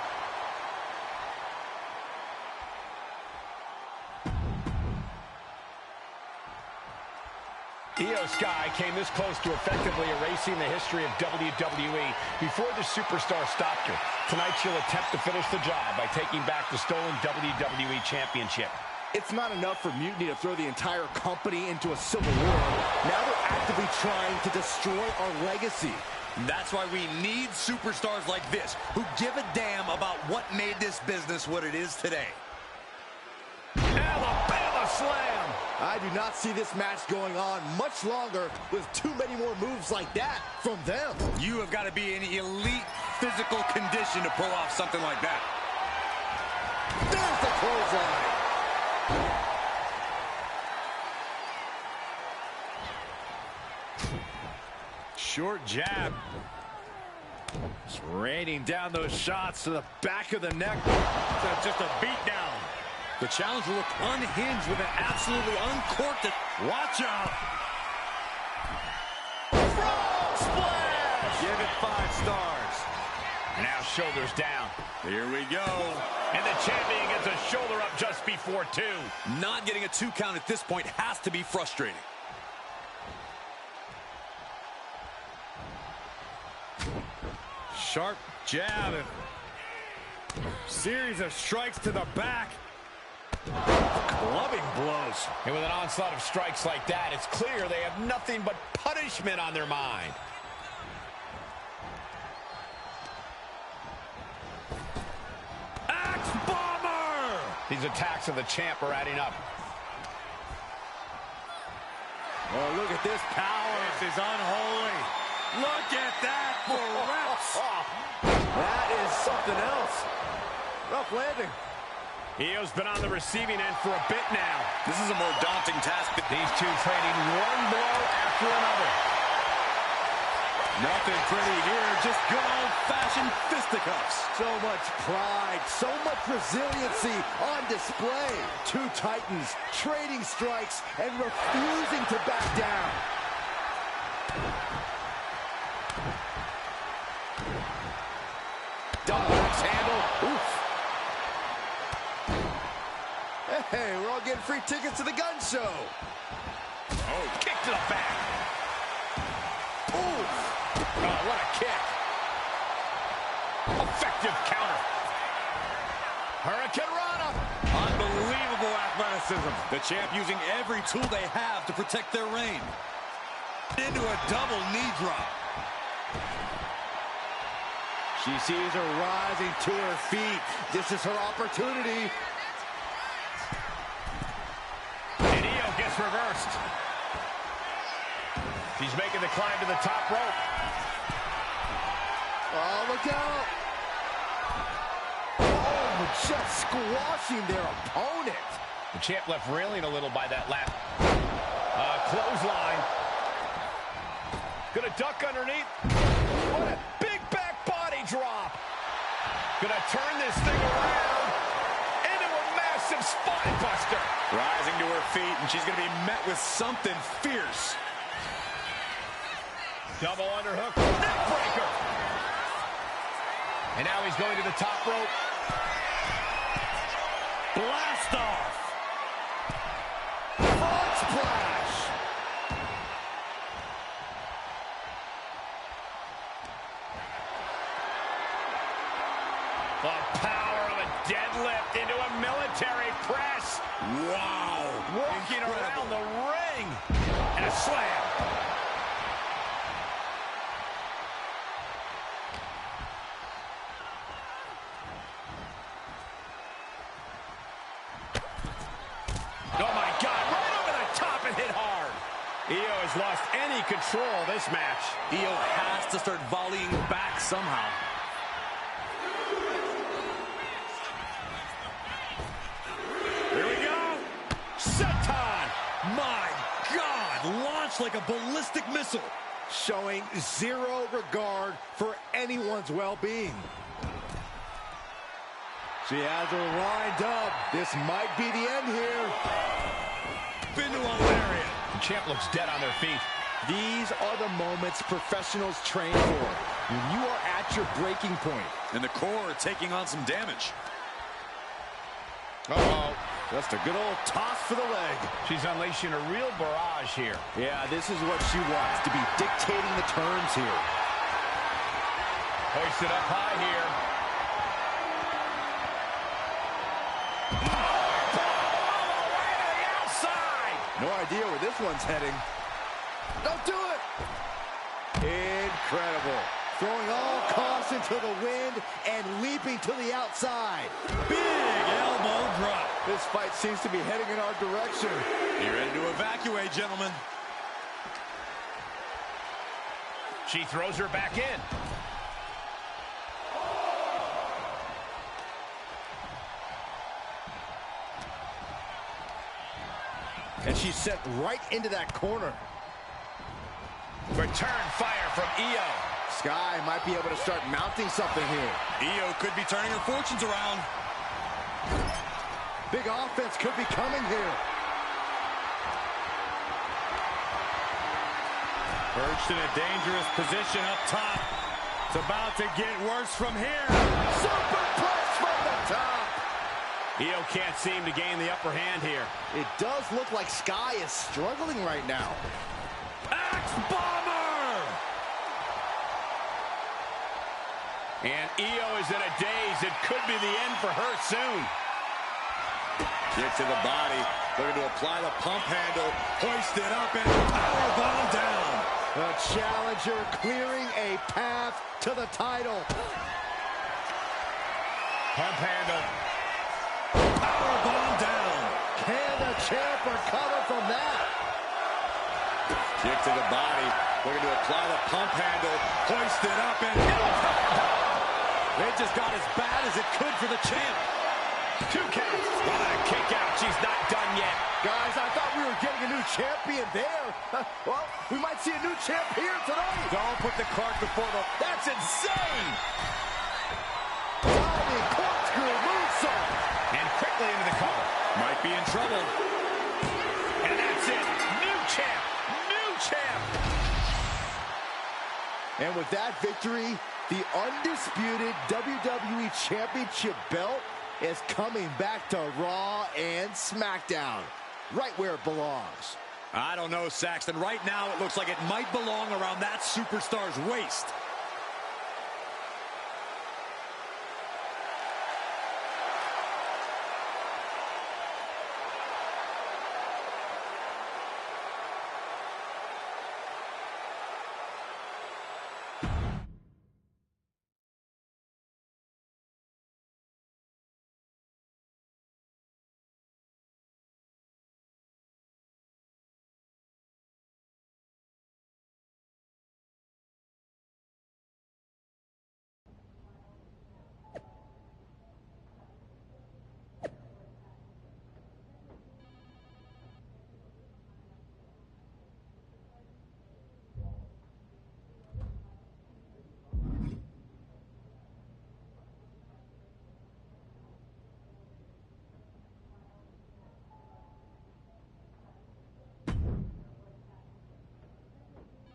Io Sky came this close to effectively erasing the history of WWE before the superstar stopped her. Tonight she'll attempt to finish the job by taking back the stolen WWE Championship. It's not enough for Mutiny to throw the entire company into a civil war. Now they're actively trying to destroy our legacy. That's why we need superstars like this, who give a damn about what made this business what it is today. Alabama slam! I do not see this match going on much longer with too many more moves like that from them. You have got to be in elite physical condition to pull off something like that. There's the clothesline. Short jab. Just raining down those shots to the back of the neck. That's just a beatdown. The challenge will look unhinged with an absolutely uncorked. Watch out. Frog splash! Give it 5 stars. Now shoulders down. Here we go. And the champion gets a shoulder up just before 2. Not getting a 2 count at this point has to be frustrating. Sharp jab. Series of strikes to the back. Clubbing blows. And with an onslaught of strikes like that, it's clear they have nothing but punishment on their mind. Axe bomber! These attacks of the champ are adding up. Oh, look at this power. This is unholy. Look at that for reps. That is something else. Rough landing. Io's been on the receiving end for a bit now. This is a more daunting task. These two trading one blow after another. Nothing pretty here, just good old-fashioned fisticuffs. So much pride, so much resiliency on display. 2 titans trading strikes and refusing to back down. Double axe handle. Oof. Hey, we're all getting free tickets to the gun show. Oh, kick to the back. Oof. Oh, what a kick. Effective counter. Hurricane Rana. Unbelievable athleticism. The champ using every tool they have to protect their reign. Into a double knee drop. She sees her rising to her feet. This is her opportunity. And Io gets reversed. She's making the climb to the top rope. Oh, look out. Oh, just squashing their opponent. The champ left reeling a little by that lap. clothesline. Gonna duck underneath. What a big back body drop. Gonna turn this thing around into a massive spine buster. Rising to her feet, and she's gonna be met with something fierce. Double underhook, neck breaker. And now he's going to the top rope. Blast off. Frog splash. The power of a deadlift into a military press. Wow. Walking around the ring. And a slam. Oh my God, right over the top and hit hard. Io has lost any control of this match. Io has to start volleying back somehow. Here we go. Senton. My God, launched like a ballistic missile. Showing zero regard for anyone's well-being. She has her lined up. This might be the end here. Into a lariat. The champ looks dead on their feet. These are the moments professionals train for. When you are at your breaking point. And the core taking on some damage. Uh-oh. Just a good old toss for the leg. She's unleashing a real barrage here. Yeah, this is what she wants, to be dictating the terms here. Hoisted up high here. No idea where this one's heading. Don't do it! Incredible. Throwing all caution to the wind and leaping to the outside. Big elbow drop. This fight seems to be heading in our direction. You ready to evacuate, gentlemen? She throws her back in. And she's sent right into that corner. Return fire from Io. Sky might be able to start mounting something here. Io could be turning her fortunes around. Big offense could be coming here. Perched in a dangerous position up top. It's about to get worse from here. Superplex from the top. Io can't seem to gain the upper hand here. It does look like Sky is struggling right now. Axe bomber! And Io is in a daze. It could be the end for her soon. Kick to the body. Looking to apply the pump handle. Hoisted up and powerbomb down. The challenger clearing a path to the title. Pump handle. Powerbomb down. Can the champ recover from that? Kick to the body. Looking to apply the pump handle. Hoisted up and it just got as bad as it could for the champ. 2 counts. What a kick out. She's not done yet. Guys, I thought we were getting a new champion there. Well, we might see a new champ here tonight. Don't put the cart before the... That's insane! Diving corkscrew moonsault. And quickly into the cover. Might be in trouble. And that's it. New champ. New champ. And with that victory, the undisputed WWE Championship belt is coming back to Raw and SmackDown, right where it belongs. I don't know, Saxton. Right now, it looks like it might belong around that superstar's waist.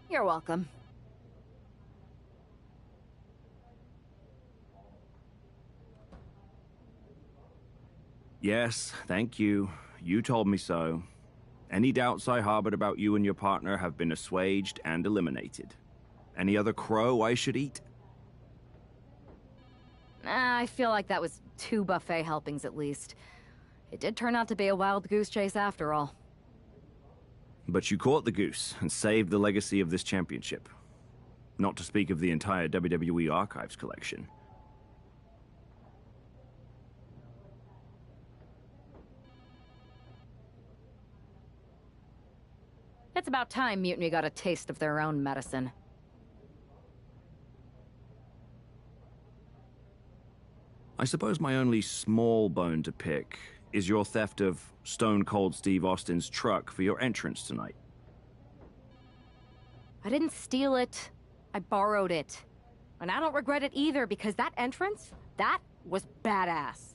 You're welcome. Yes, thank you. You told me so. Any doubts I harbored about you and your partner have been assuaged and eliminated. Any other crow I should eat? I feel like that was 2 buffet helpings at least. It did turn out to be a wild goose chase after all. But you caught the goose and saved the legacy of this championship. Not to speak of the entire WWE Archives collection. It's about time Mutiny got a taste of their own medicine. I suppose my only small bone to pick is your theft of Stone Cold Steve Austin's truck for your entrance tonight. I didn't steal it. I borrowed it. And I don't regret it either, because that entrance, that was badass.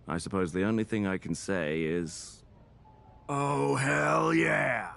I suppose the only thing I can say is... Oh, hell yeah!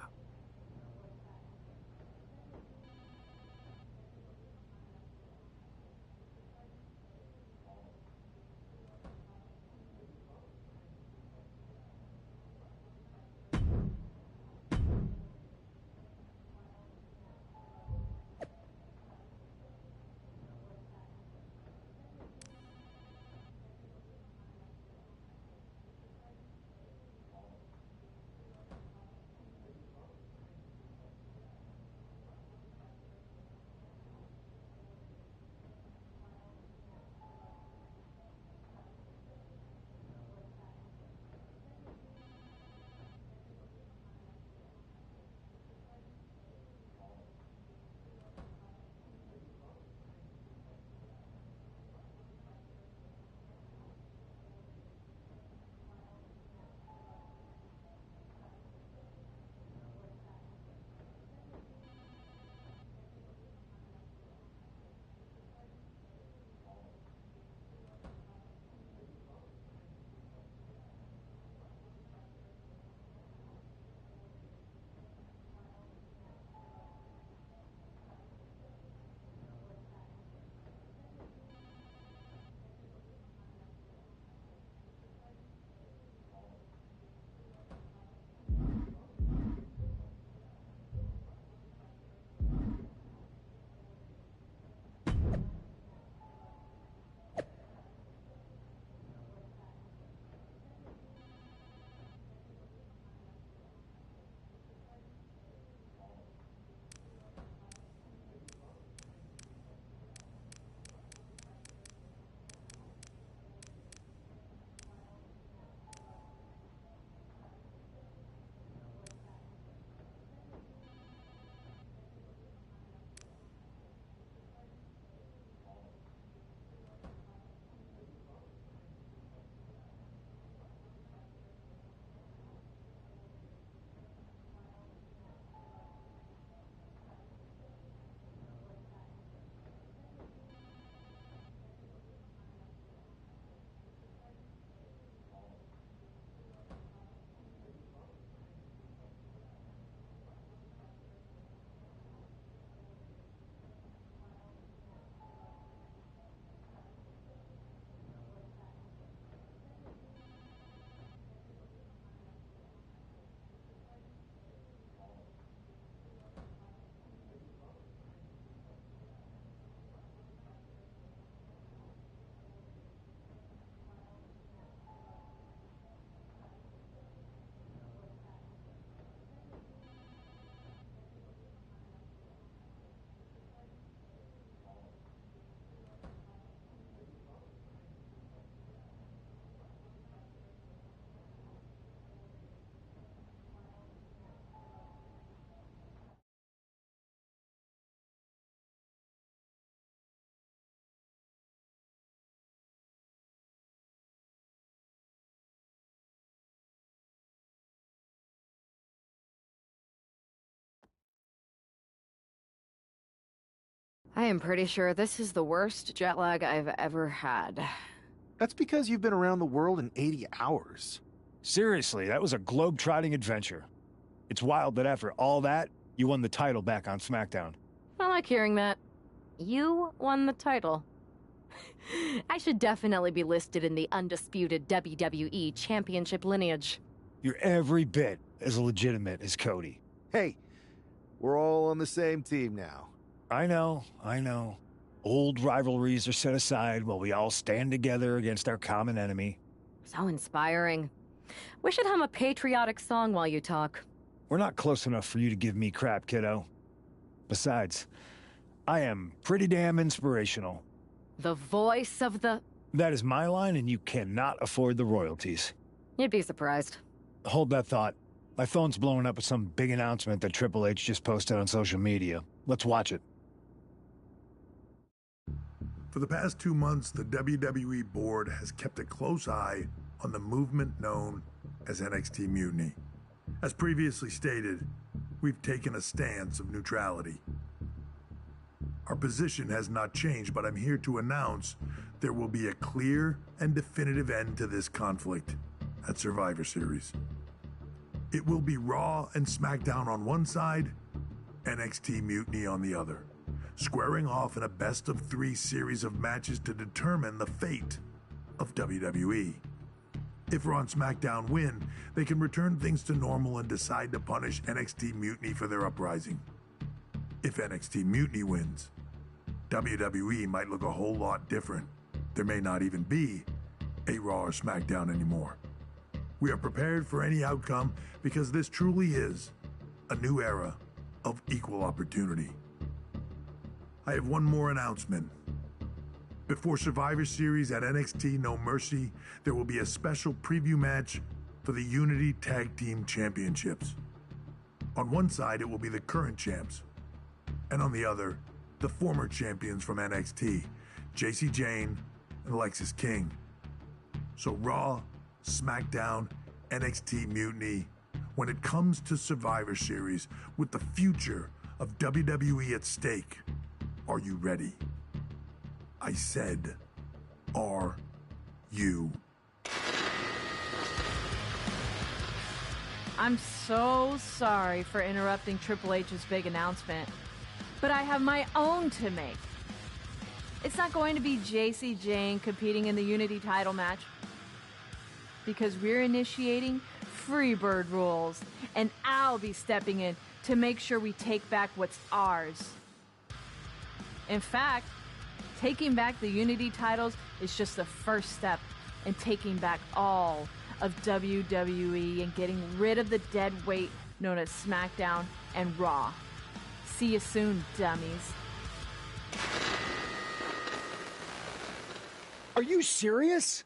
I am pretty sure this is the worst jet lag I've ever had. That's because you've been around the world in 80 hours. Seriously, that was a globe-trotting adventure. It's wild that after all that, you won the title back on SmackDown. I like hearing that. You won the title. I should definitely be listed in the undisputed WWE Championship lineage. You're every bit as legitimate as Cody. Hey, we're all on the same team now. I know. Old rivalries are set aside while we all stand together against our common enemy. So inspiring. We should hum a patriotic song while you talk. We're not close enough for you to give me crap, kiddo. Besides, I am pretty damn inspirational. The voice of the... That is my line, and you cannot afford the royalties. You'd be surprised. Hold that thought. My phone's blowing up with some big announcement that Triple H just posted on social media. Let's watch it. For the past 2 months, the WWE board has kept a close eye on the movement known as NXT Mutiny. As previously stated, we've taken a stance of neutrality. Our position has not changed, but I'm here to announce there will be a clear and definitive end to this conflict at Survivor Series. It will be Raw and SmackDown on one side, NXT Mutiny on the other, squaring off in a best-of-3 series of matches to determine the fate of WWE. If Raw and SmackDown win, they can return things to normal and decide to punish NXT Mutiny for their uprising. If NXT Mutiny wins, WWE might look a whole lot different. There may not even be a Raw or SmackDown anymore. We are prepared for any outcome because this truly is a new era of equal opportunity. I have one more announcement. Before Survivor Series at NXT No Mercy, there will be a special preview match for the Unity Tag Team Championships. On one side, it will be the current champs, and on the other, the former champions from NXT, JC Jane and Alexis King. So Raw, SmackDown, NXT Mutiny, when it comes to Survivor Series, with the future of WWE at stake, are you ready? I said, are you? I'm so sorry for interrupting Triple H's big announcement, but I have my own to make. It's not going to be JC Jane competing in the Unity title match, because we're initiating Freebird rules, and I'll be stepping in to make sure we take back what's ours. In fact, taking back the Unity titles is just the first step in taking back all of WWE and getting rid of the dead weight known as SmackDown and Raw. See you soon, dummies. Are you serious?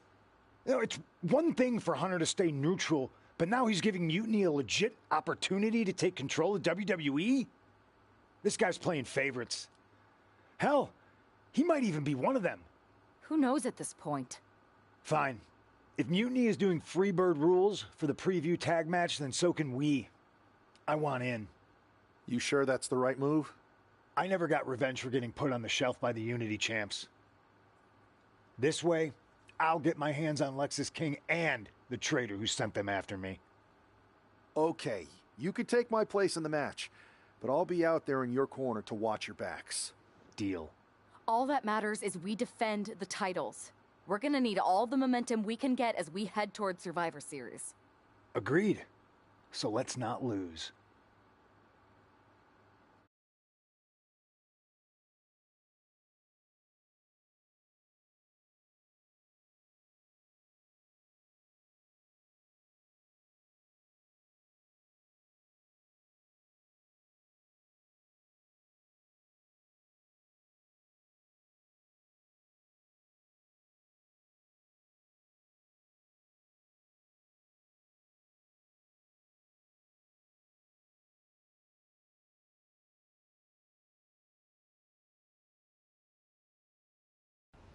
You know, it's one thing for Hunter to stay neutral, but now he's giving Mutiny a legit opportunity to take control of WWE? This guy's playing favorites. Hell, he might even be one of them. Who knows at this point? Fine. If Mutiny is doing Freebird rules for the preview tag match, then so can we. I want in. You sure that's the right move? I never got revenge for getting put on the shelf by the Unity champs. This way, I'll get my hands on Lexis King and the traitor who sent them after me. Okay, you could take my place in the match, but I'll be out there in your corner to watch your backs. Deal. All that matters is we defend the titles. We're gonna need all the momentum we can get as we head toward Survivor Series. Agreed. So let's not lose.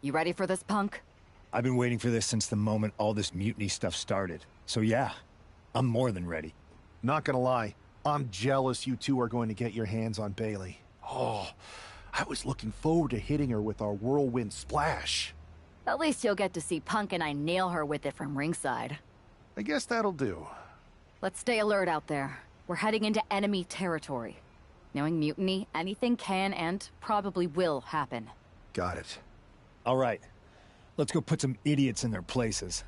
You ready for this, Punk? I've been waiting for this since the moment all this Mutiny stuff started. So yeah, I'm more than ready. Not gonna lie, I'm jealous you two are going to get your hands on Bayley. Oh, I was looking forward to hitting her with our whirlwind splash. At least you'll get to see Punk and I nail her with it from ringside. I guess that'll do. Let's stay alert out there. We're We're heading into enemy territory. Knowing Mutiny, anything can and probably will happen. Got it. All right. Let's go put some idiots in their places.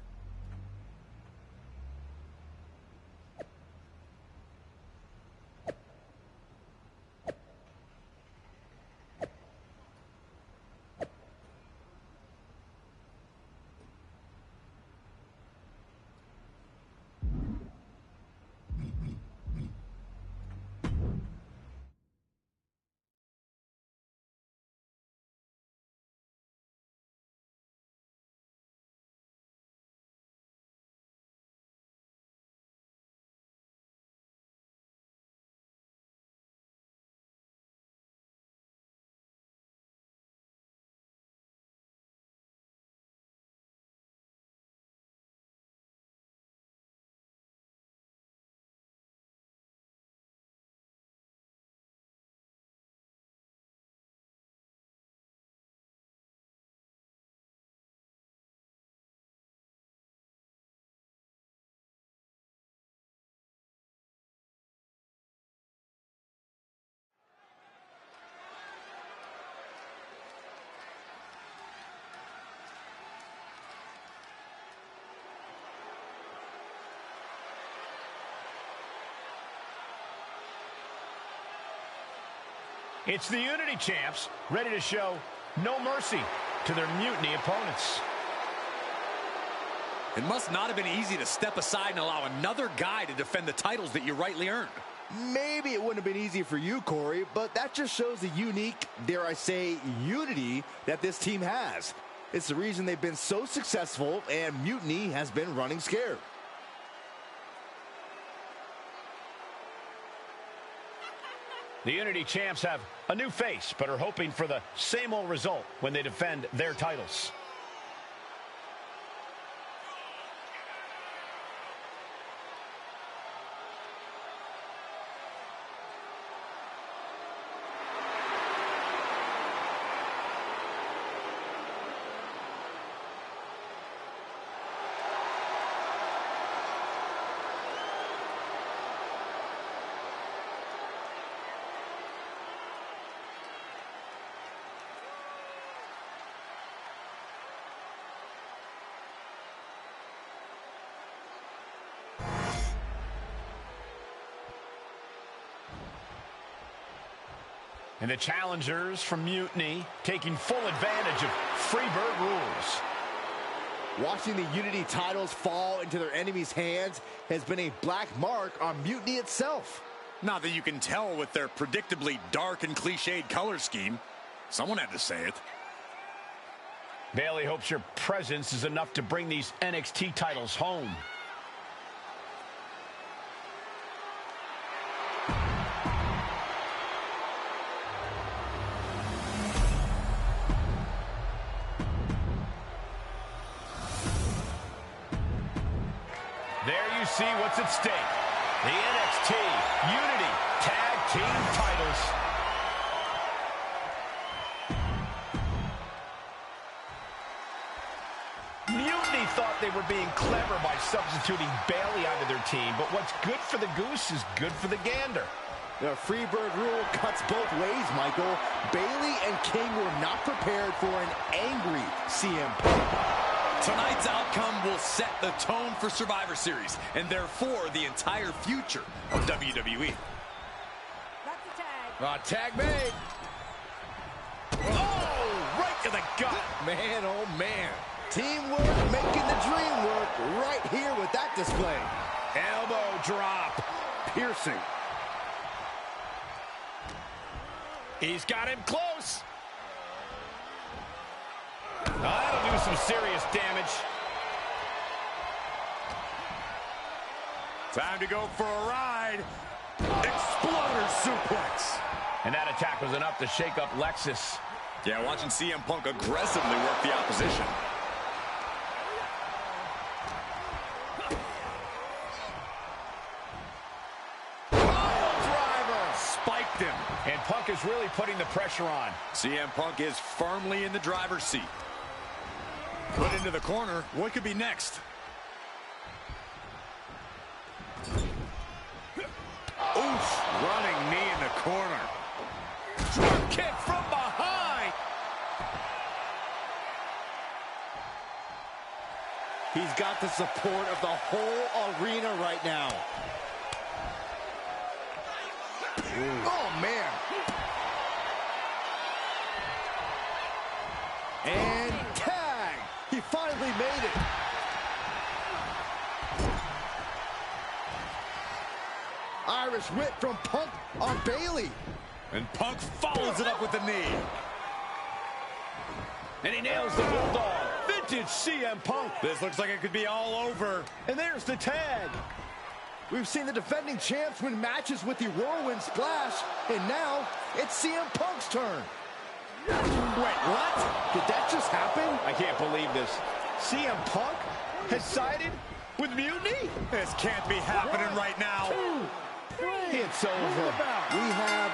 It's the Unity Champs, ready to show no mercy to their Mutiny opponents. It must not have been easy to step aside and allow another guy to defend the titles that you rightly earned. Maybe it wouldn't have been easy for you, Corey, but that just shows the unique, dare I say, unity that this team has. It's the reason they've been so successful, and Mutiny has been running scared. The Unity Champs have a new face, but are hoping for the same old result when they defend their titles. And the challengers from Mutiny taking full advantage of Freebird rules. Watching the Unity titles fall into their enemies' hands has been a black mark on Mutiny itself. Not that you can tell with their predictably dark and cliched color scheme. Someone had to say it. Bailey hopes your presence is enough to bring these NXT titles home. There you see what's at stake. The NXT Unity Tag Team titles. Mutiny thought they were being clever by substituting Bailey onto their team, but what's good for the goose is good for the gander. The Freebird rule cuts both ways, Michael. Bailey and King were not prepared for an angry CM Punk. Tonight's outcome will set the tone for Survivor Series, and therefore the entire future of WWE. Tag made. Oh, right to the gut. Man, oh man. Teamwork making the dream work right here with that display. Elbow drop. Piercing. He's got him close. That'll do some serious damage. Time to go for a ride. Exploder suplex. And that attack was enough to shake up Lexus. Yeah, watching CM Punk aggressively work the opposition. Spiked him. And Punk is really putting the pressure on. CM Punk is firmly in the driver's seat. Put into the corner. What could be next? Ooh, Running knee in the corner. Drop kick from behind. He's got the support of the whole arena right now. Oh, man. And tag. He finally made it. Irish whip from Punk on Bailey. And Punk follows it up with the knee. And he nails the Bulldog. Vintage CM Punk. This looks like it could be all over. And there's the tag. We've seen the defending champs win matches with the Whirlwind Splash, and now it's CM Punk's turn. Wait, what? Did that just happen? I can't believe this. CM Punk has sided with Mutiny? This can't be happening right now. It's over. We have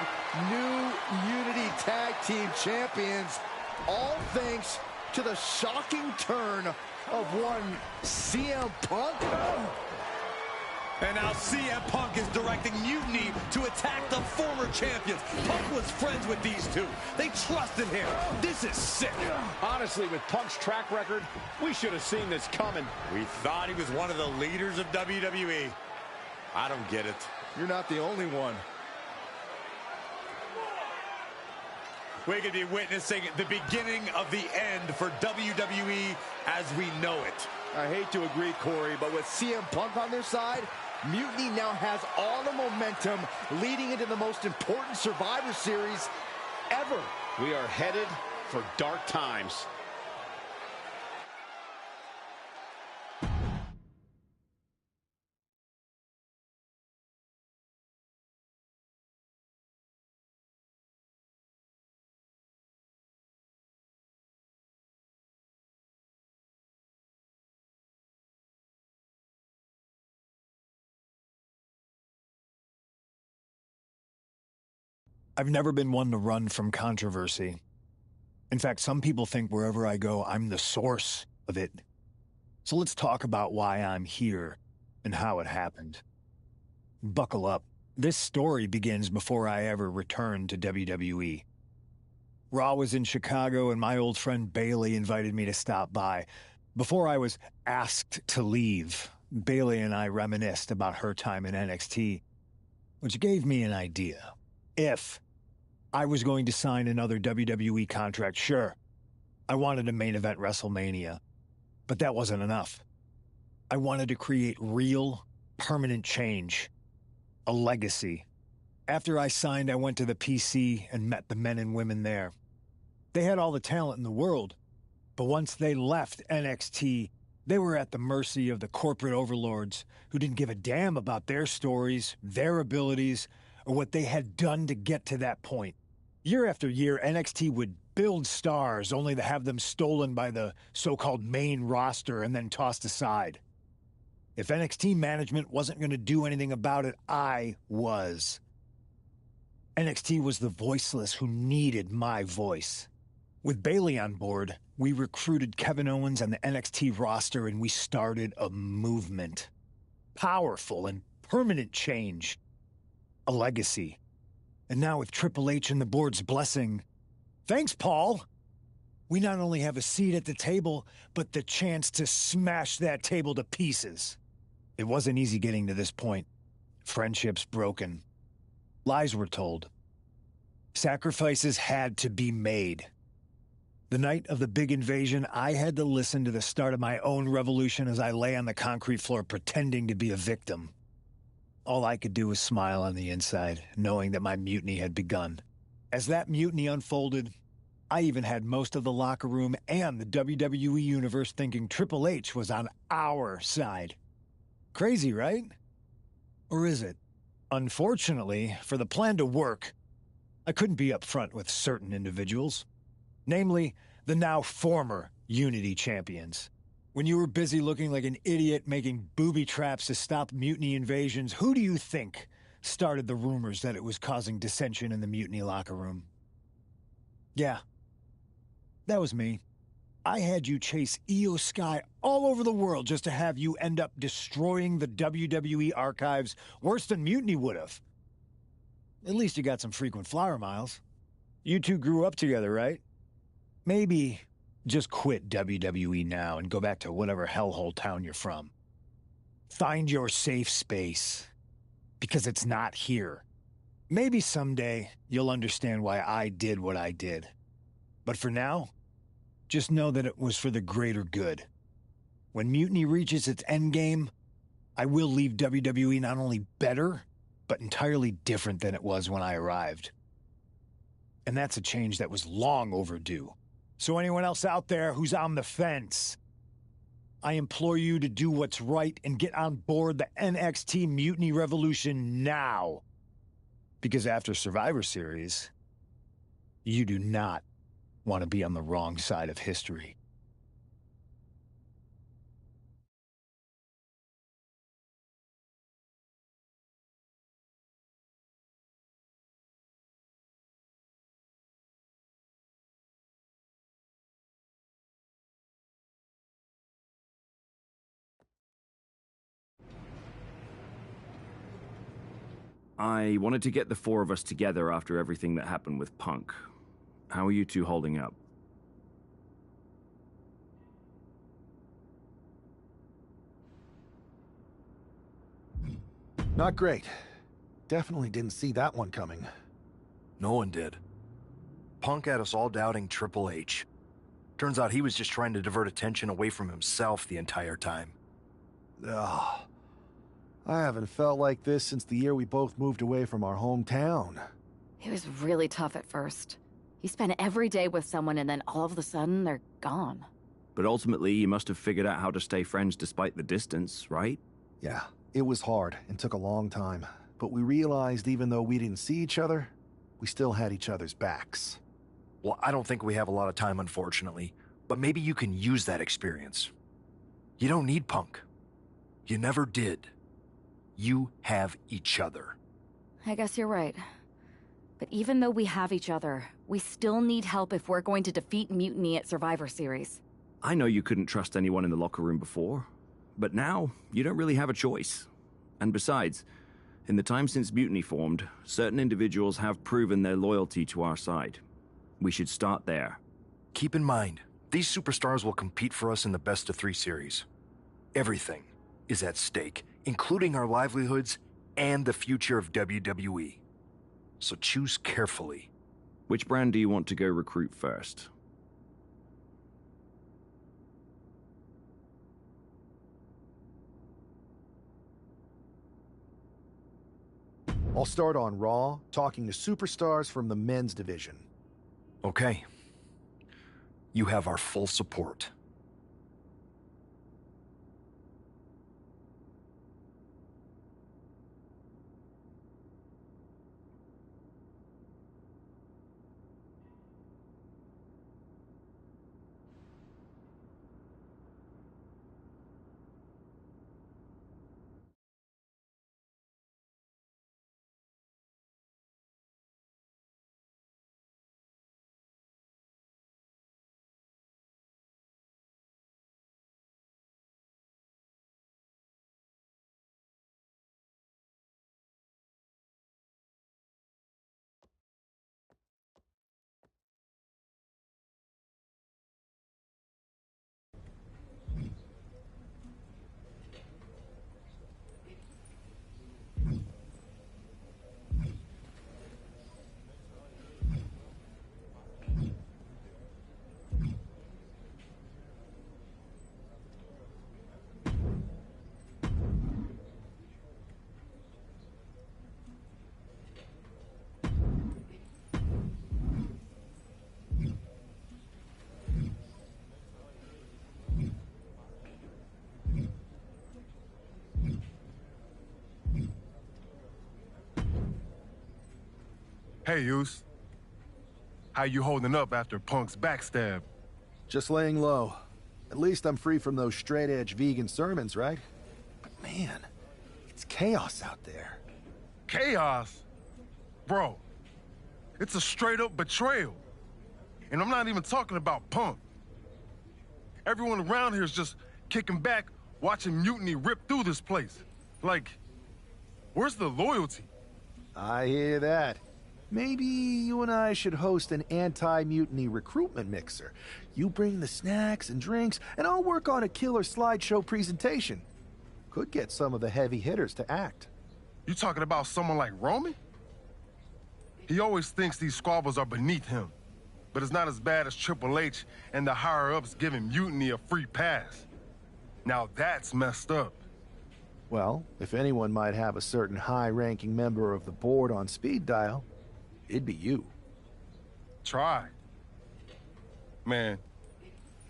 new Unity Tag Team Champions, all thanks to the shocking turn of one CM Punk. And now CM Punk is directing Mutiny to attack the former champions. Punk was friends with these two. They trusted him. This is sick. Honestly, with Punk's track record, we should have seen this coming. We thought he was one of the leaders of WWE. I don't get it. You're not the only one. We could be witnessing the beginning of the end for WWE as we know it. I hate to agree, Corey, but with CM Punk on their side, Mutiny now has all the momentum leading into the most important Survivor Series ever. We are headed for dark times. I've never been one to run from controversy. In fact, some people think wherever I go, I'm the source of it. So let's talk about why I'm here and how it happened. Buckle up. This story begins before I ever returned to WWE. Raw was in Chicago and my old friend Bailey invited me to stop by. Before I was asked to leave, Bailey and I reminisced about her time in NXT, which gave me an idea. If I was going to sign another WWE contract, sure, I wanted to main event WrestleMania, but that wasn't enough. I wanted to create real, permanent change, a legacy. After I signed, I went to the PC and met the men and women there. They had all the talent in the world, but once they left NXT, they were at the mercy of the corporate overlords who didn't give a damn about their stories, their abilities, or what they had done to get to that point. Year after year, NXT would build stars only to have them stolen by the so-called main roster and then tossed aside. If NXT management wasn't going to do anything about it, I was. NXT was the voiceless who needed my voice. With Bailey on board, we recruited Kevin Owens and the NXT roster and we started a movement. Powerful and permanent change. A legacy. And now with Triple H and the board's blessing, thanks, Paul! We not only have a seat at the table, but the chance to smash that table to pieces. It wasn't easy getting to this point. Friendships broken. Lies were told. Sacrifices had to be made. The night of the big invasion, I had to listen to the start of my own revolution as I lay on the concrete floor pretending to be a victim. All I could do was smile on the inside, knowing that my mutiny had begun. As that mutiny unfolded, I even had most of the locker room and the WWE Universe thinking Triple H was on our side. Crazy, right? Or is it? Unfortunately, for the plan to work, I couldn't be upfront with certain individuals. Namely, the now former Unity champions. When you were busy looking like an idiot making booby traps to stop mutiny invasions, who do you think started the rumors that it was causing dissension in the mutiny locker room? Yeah, that was me. I had you chase Io Sky all over the world just to have you end up destroying the WWE archives worse than mutiny would have. At least you got some frequent flyer miles. You two grew up together, right? Maybe just quit WWE now and go back to whatever hellhole town you're from. Find your safe space. Because it's not here. Maybe someday you'll understand why I did what I did. But for now, just know that it was for the greater good. When Mutiny reaches its endgame, I will leave WWE not only better, but entirely different than it was when I arrived. And that's a change that was long overdue. So anyone else out there who's on the fence, I implore you to do what's right and get on board the NXT Mutiny Revolution now. Because after Survivor Series, you do not want to be on the wrong side of history. I wanted to get the four of us together after everything that happened with Punk. How are you two holding up? Not great. Definitely didn't see that one coming. No one did. Punk had us all doubting Triple H. Turns out he was just trying to divert attention away from himself the entire time. Ugh. I haven't felt like this since the year we both moved away from our hometown. It was really tough at first. You spend every day with someone and then all of a sudden they're gone. But ultimately, you must have figured out how to stay friends despite the distance, right? Yeah, it was hard and took a long time. But we realized even though we didn't see each other, we still had each other's backs. Well, I don't think we have a lot of time, unfortunately. But maybe you can use that experience. You don't need Punk. You never did. You have each other. I guess you're right. But even though we have each other, we still need help if we're going to defeat Mutiny at Survivor Series. I know you couldn't trust anyone in the locker room before, but now you don't really have a choice. And besides, in the time since Mutiny formed, certain individuals have proven their loyalty to our side. We should start there. Keep in mind, these superstars will compete for us in the best-of-3 series. Everything is at stake, including our livelihoods and the future of WWE. So choose carefully. Which brand do you want to go recruit first? I'll start on Raw, talking to superstars from the men's division. Okay. You have our full support. Hey, Yus. How you holding up after Punk's backstab? Just laying low. At least I'm free from those straight-edge vegan sermons, right? But man, it's chaos out there. Chaos? Bro, it's a straight-up betrayal. And I'm not even talking about Punk. Everyone around here is just kicking back, watching Mutiny rip through this place. Like, where's the loyalty? I hear that. Maybe you and I should host an anti-mutiny recruitment mixer. You bring the snacks and drinks, and I'll work on a killer slideshow presentation. Could get some of the heavy hitters to act. You talking about someone like Roman? He always thinks these squabbles are beneath him, but it's not as bad as Triple H and the higher-ups giving Mutiny a free pass. Now that's messed up. Well, if anyone might have a certain high-ranking member of the board on speed dial, it'd be you. Try. Man,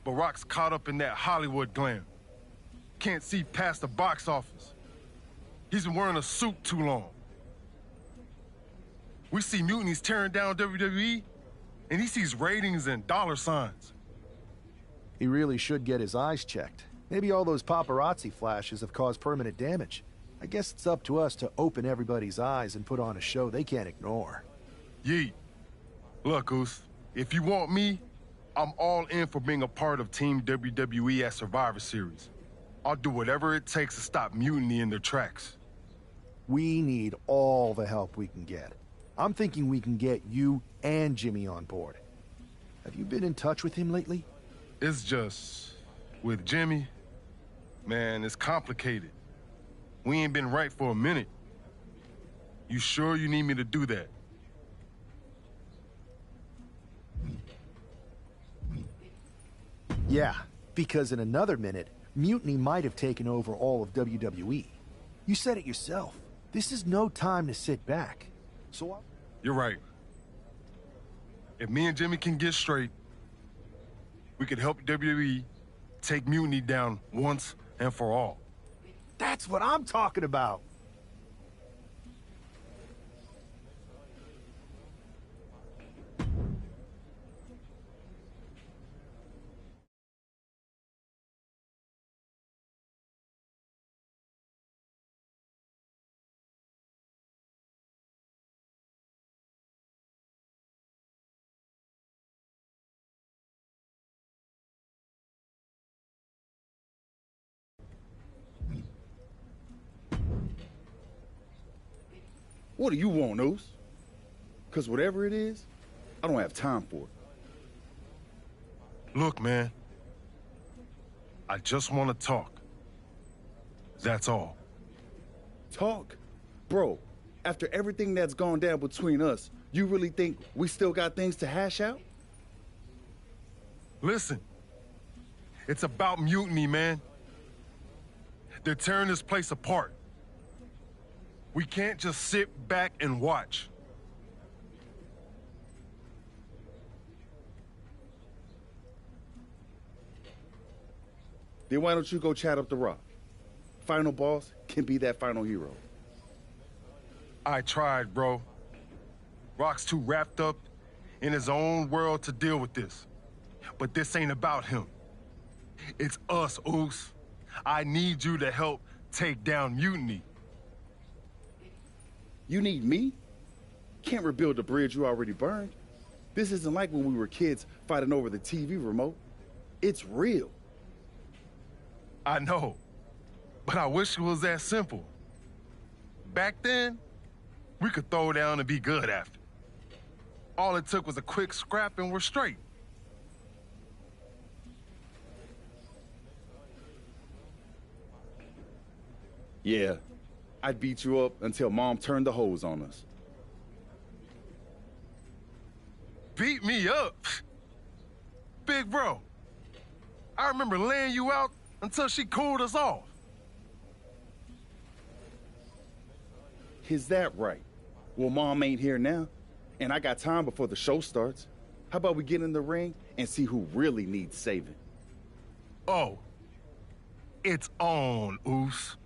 Barack's caught up in that Hollywood glam. Can't see past the box office. He's been wearing a suit too long. We see Mutiny's tearing down WWE, and he sees ratings and dollar signs. He really should get his eyes checked. Maybe all those paparazzi flashes have caused permanent damage. I guess it's up to us to open everybody's eyes and put on a show they can't ignore. Yeet. Look, Oos, if you want me, I'm all in for being a part of Team WWE at Survivor Series. I'll do whatever it takes to stop Mutiny in their tracks. We need all the help we can get. I'm thinking we can get you and Jimmy on board. Have you been in touch with him lately? It's just, with Jimmy, man, it's complicated. We ain't been right for a minute. You sure you need me to do that? Yeah, because in another minute, Mutiny might have taken over all of WWE. You said it yourself. This is no time to sit back. So You're right. If me and Jimmy can get straight, we could help WWE take Mutiny down once and for all. That's what I'm talking about. What do you want, Oos? Because whatever it is, I don't have time for it. Look, man. I just want to talk. That's all. Talk? Bro, after everything that's gone down between us, you really think we still got things to hash out? Listen. It's about Mutiny, man. They're tearing this place apart. We can't just sit back and watch. Then why don't you go chat up the Rock? Final boss can be that final hero. I tried, bro. Rock's too wrapped up in his own world to deal with this. But this ain't about him. It's us, Oos. I need you to help take down Mutiny. You need me? Can't rebuild the bridge you already burned. This isn't like when we were kids fighting over the TV remote. It's real. I know, but I wish it was that simple. Back then, we could throw down and be good after. All it took was a quick scrap and we're straight. Yeah, I'd beat you up until Mom turned the hose on us. Beat me up? Big bro, I remember laying you out until she cooled us off. Is that right? Well, Mom ain't here now, and I got time before the show starts. How about we get in the ring and see who really needs saving? Oh, it's on, Oos.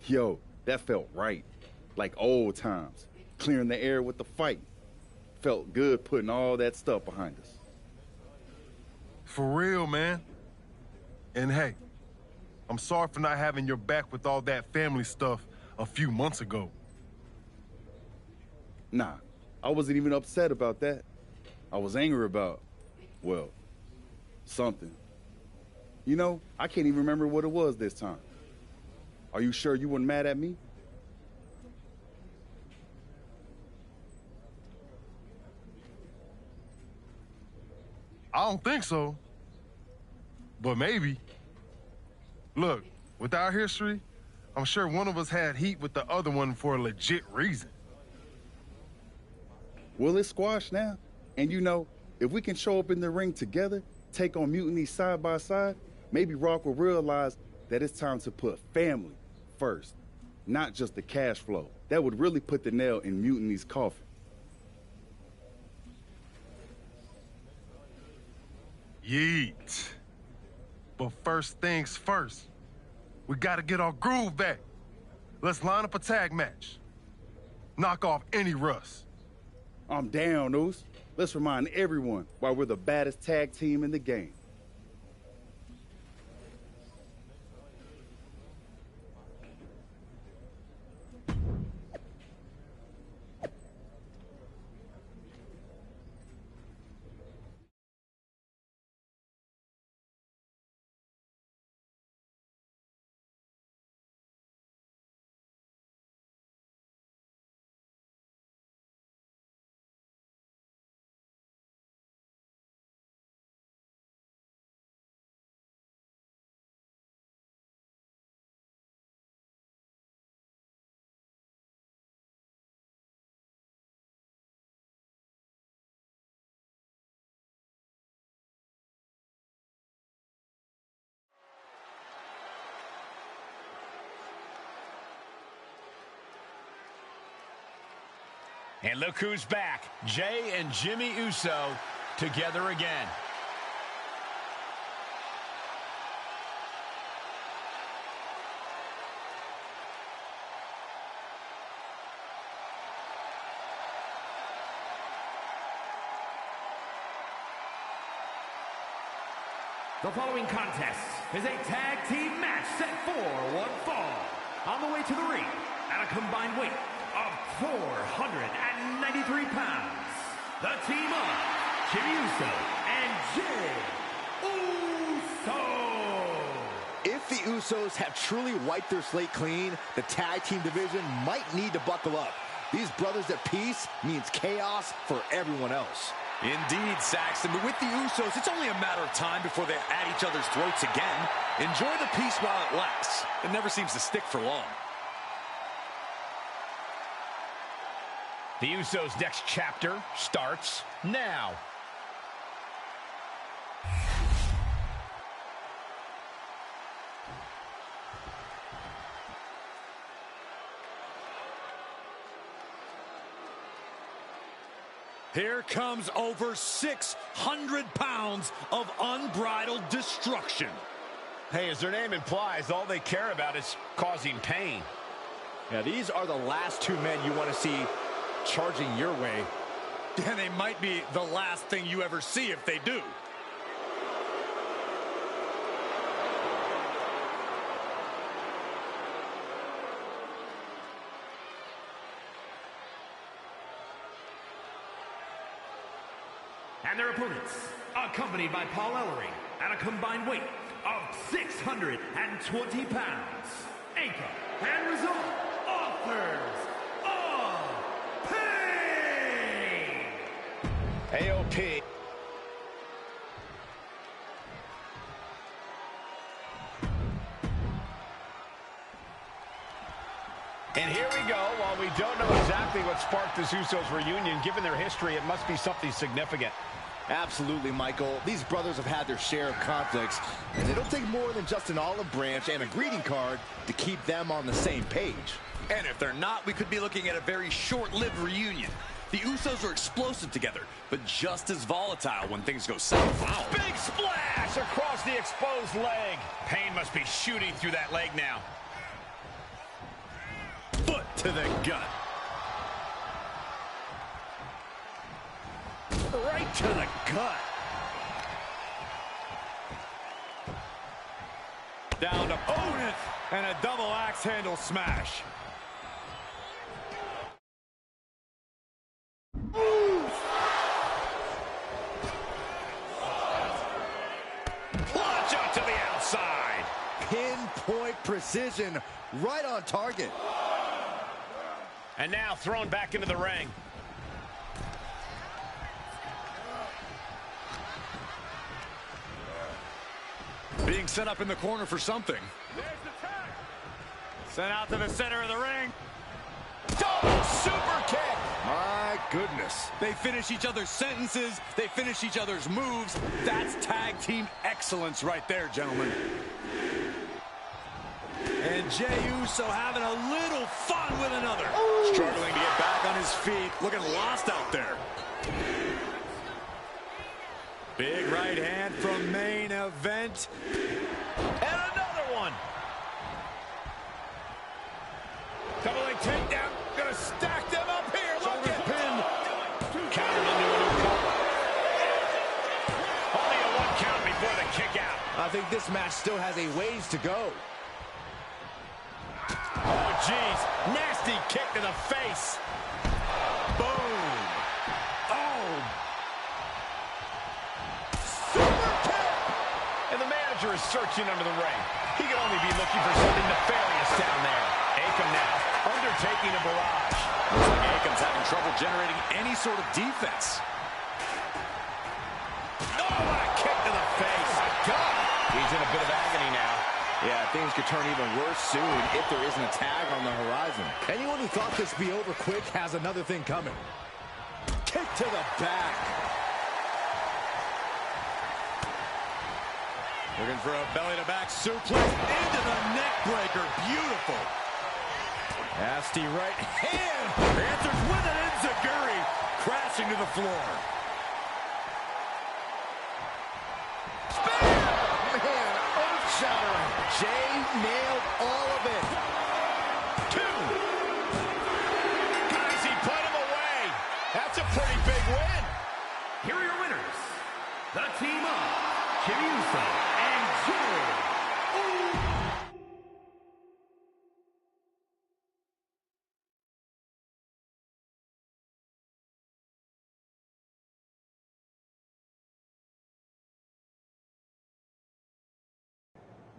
Yo, that felt right. Like old times. Clearing the air with the fight. Felt good putting all that stuff behind us. For real, man. And hey, I'm sorry for not having your back with all that family stuff a few months ago. Nah, I wasn't even upset about that. I was angry about, well, something. You know, I can't even remember what it was this time. Are you sure you weren't mad at me? I don't think so. But maybe. Look, with our history, I'm sure one of us had heat with the other one for a legit reason. Well, it's squashed now. And you know, if we can show up in the ring together, take on Mutiny side by side, maybe Rock will realize that it's time to put family first, not just the cash flow. That would really put the nail in Mutiny's coffin. Yeet. But first things first, we gotta get our groove back. Let's line up a tag match. Knock off any rust. I'm down, Oos. Let's remind everyone why we're the baddest tag team in the game. And look who's back. Jay and Jimmy Uso together again. The following contest is a tag team match set for one fall. On the way to the ring at a combined weight of 493 pounds, the team of Jimmy Uso and Jay Uso. If the Usos have truly wiped their slate clean, the tag team division might need to buckle up. These brothers at peace means chaos for everyone else. Indeed, Saxton, but with the Usos, it's only a matter of time before they're at each other's throats again. Enjoy the peace while it lasts. It never seems to stick for long. The Usos' next chapter starts now. Here comes over 600 pounds of unbridled destruction. Hey, as their name implies, all they care about is causing pain. Yeah, these are the last two men you want to see charging your way. And they might be the last thing you ever see if they do. And their opponents, accompanied by Paul Ellering, at a combined weight of 620 pounds, anchor and result, authors of pain! AOP. And here we go. While we don't know exactly what sparked this Usos reunion, given their history, it must be something significant. Absolutely, Michael. These brothers have had their share of conflicts, and it'll take more than just an olive branch and a greeting card to keep them on the same page. And if they're not, we could be looking at a very short-lived reunion. The Usos are explosive together, but just as volatile when things go south. Wow. Big splash across the exposed leg. Pain must be shooting through that leg now. Foot to the gut. Right to the gut. Down to opponent and a double axe handle smash. Plunge out to the outside. Pinpoint precision, right on target. And now thrown back into the ring. Being set up in the corner for something. Sent out to the center of the ring. Double super kick. My goodness. They finish each other's sentences. They finish each other's moves. That's tag team excellence right there, gentlemen. And Jey Uso having a little fun with another. Ooh. Struggling to get back on his feet. Looking lost out there. Big right hand from main event. And another one. Double leg takedown. Gonna stack them up here. Look at pinned. Countered into a new cover. Only a one count before the kick out. I think this match still has a ways to go. Oh, jeez. Nasty kick to the face. Boom. Oh. Super kick. And the manager is searching under the ring. He could only be looking for something nefarious down there. Akam now undertaking a barrage. Looks like Akam's having trouble generating any sort of defense. Oh, what a kick to the face. Oh, my God. He's in a bit of agony now. Yeah, things could turn even worse soon if there isn't a tag on the horizon. Anyone who thought this would be over quick has another thing coming. Kick to the back. Looking for a belly-to-back suplex into the neck breaker. Beautiful. Nasty right hand. Answers with an enziguri. Crashing to the floor. Man, earth-shattering. Jey nailed all of it. 2. Guys, he put him away. That's a pretty big win. Here are your winners. The team of Jey Uso and Jey Uso.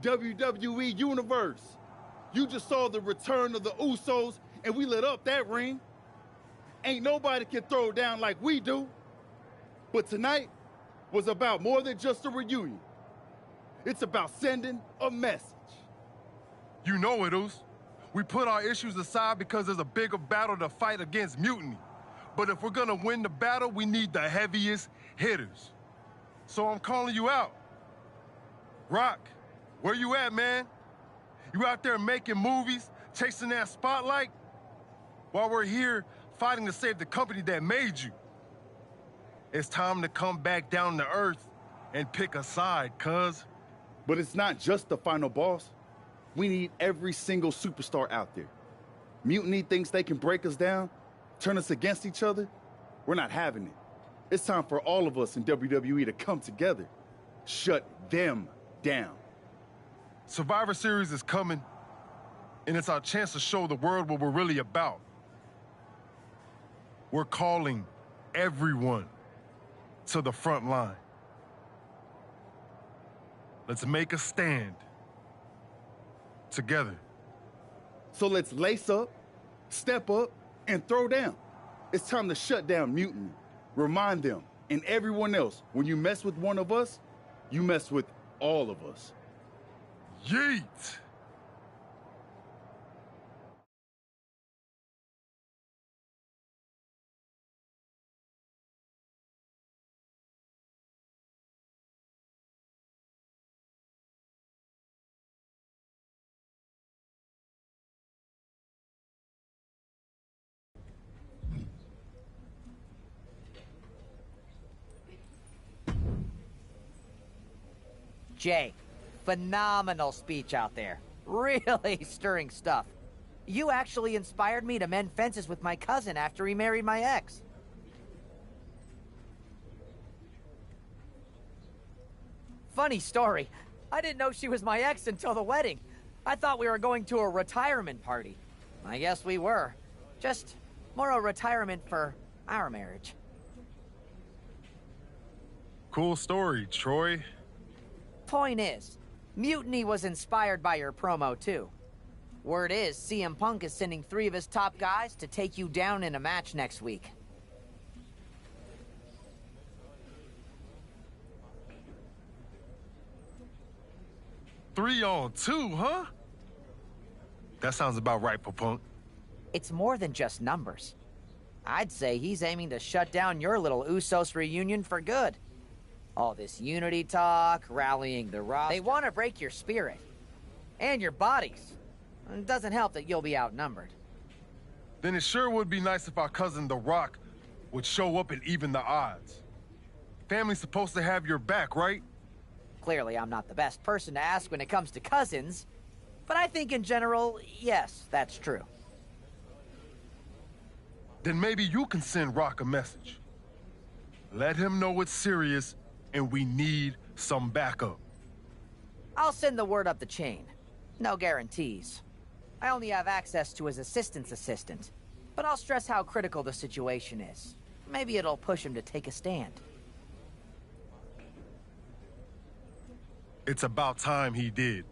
WWE Universe. You just saw the return of the Usos, and we lit up that ring. Ain't nobody can throw down like we do. But tonight was about more than just a reunion. It's about sending a message. You know it, Us. We put our issues aside because there's a bigger battle to fight against mutiny. But if we're gonna win the battle, we need the heaviest hitters. So I'm calling you out. Rock, where you at, man? You out there making movies, chasing that spotlight? While we're here fighting to save the company that made you. It's time to come back down to earth and pick a side, cuz. But it's not just the final boss. We need every single superstar out there. Mutiny thinks they can break us down, turn us against each other. We're not having it. It's time for all of us in WWE to come together. Shut them down. Survivor Series is coming, and it's our chance to show the world what we're really about. We're calling everyone to the front line. Let's make a stand together. So let's lace up, step up, and throw down. It's time to shut down Mutiny. Remind them and everyone else, when you mess with one of us, you mess with all of us. Yeet! Jay, phenomenal speech out there. Really stirring stuff. You actually inspired me to mend fences with my cousin after he married my ex. Funny story. I didn't know she was my ex until the wedding. I thought we were going to a retirement party. I guess we were. Just more a retirement for our marriage. Cool story, Troy. Point is, Mutiny was inspired by your promo, too. Word is, CM Punk is sending 3 of his top guys to take you down in a match next week. Three on 2, huh? That sounds about right, Punk. It's more than just numbers. I'd say he's aiming to shut down your little Usos reunion for good. All this unity talk, rallying the roster. They want to break your spirit. And your bodies. It doesn't help that you'll be outnumbered. Then it sure would be nice if our cousin The Rock would show up and even the odds. Family's supposed to have your back, right? Clearly, I'm not the best person to ask when it comes to cousins. But I think in general, yes, that's true. Then maybe you can send Rock a message. Let him know it's serious and we need some backup. I'll send the word up the chain. No guarantees. I only have access to his assistant's assistant. But I'll stress how critical the situation is. Maybe it'll push him to take a stand. It's about time he did.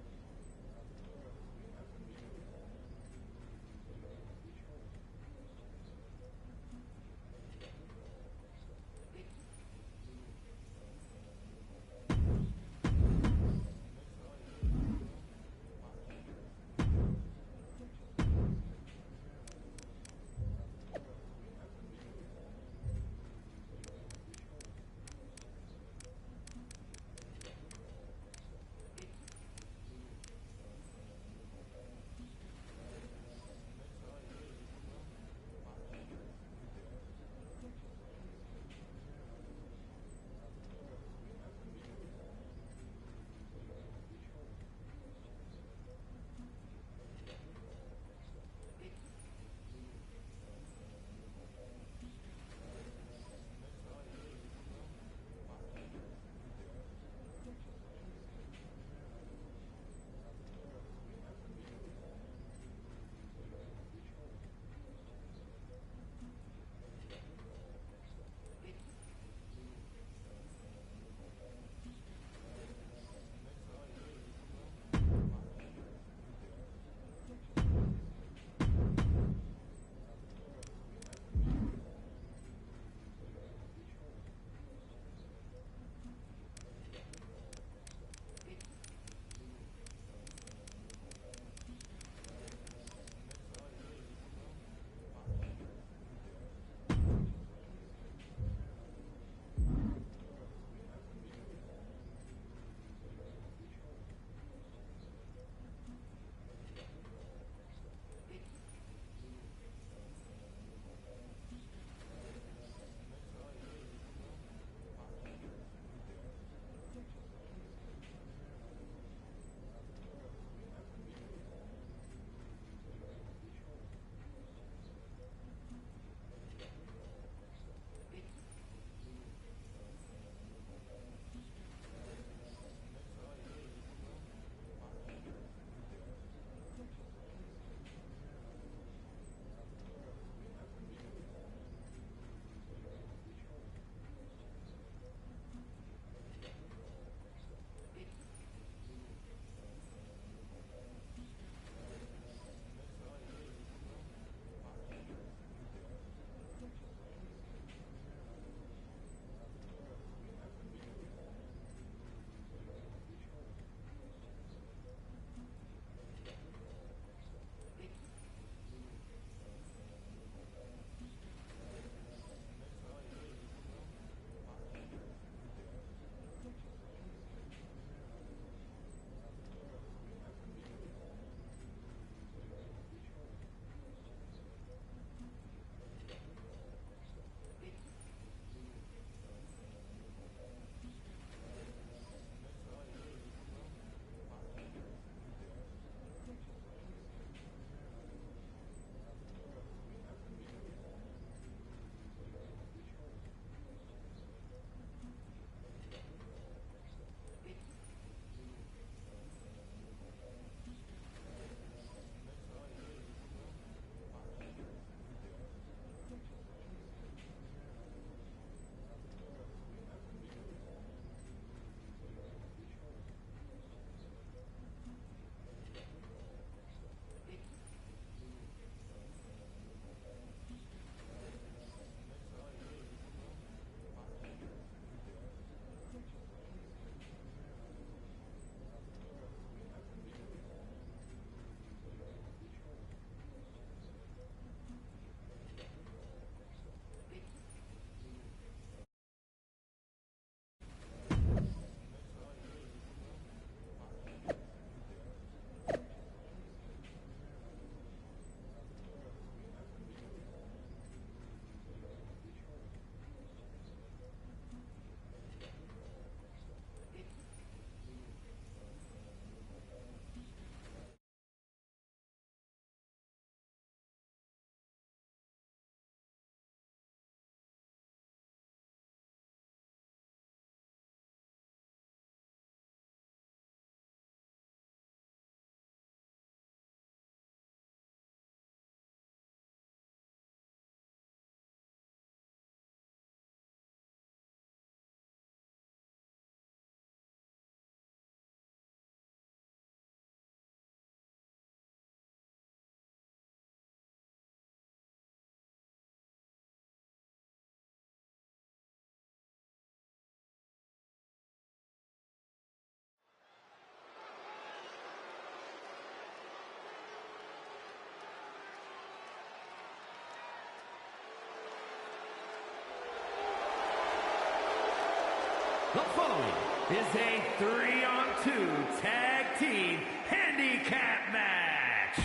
The following is a 3-on-2 tag team handicap match.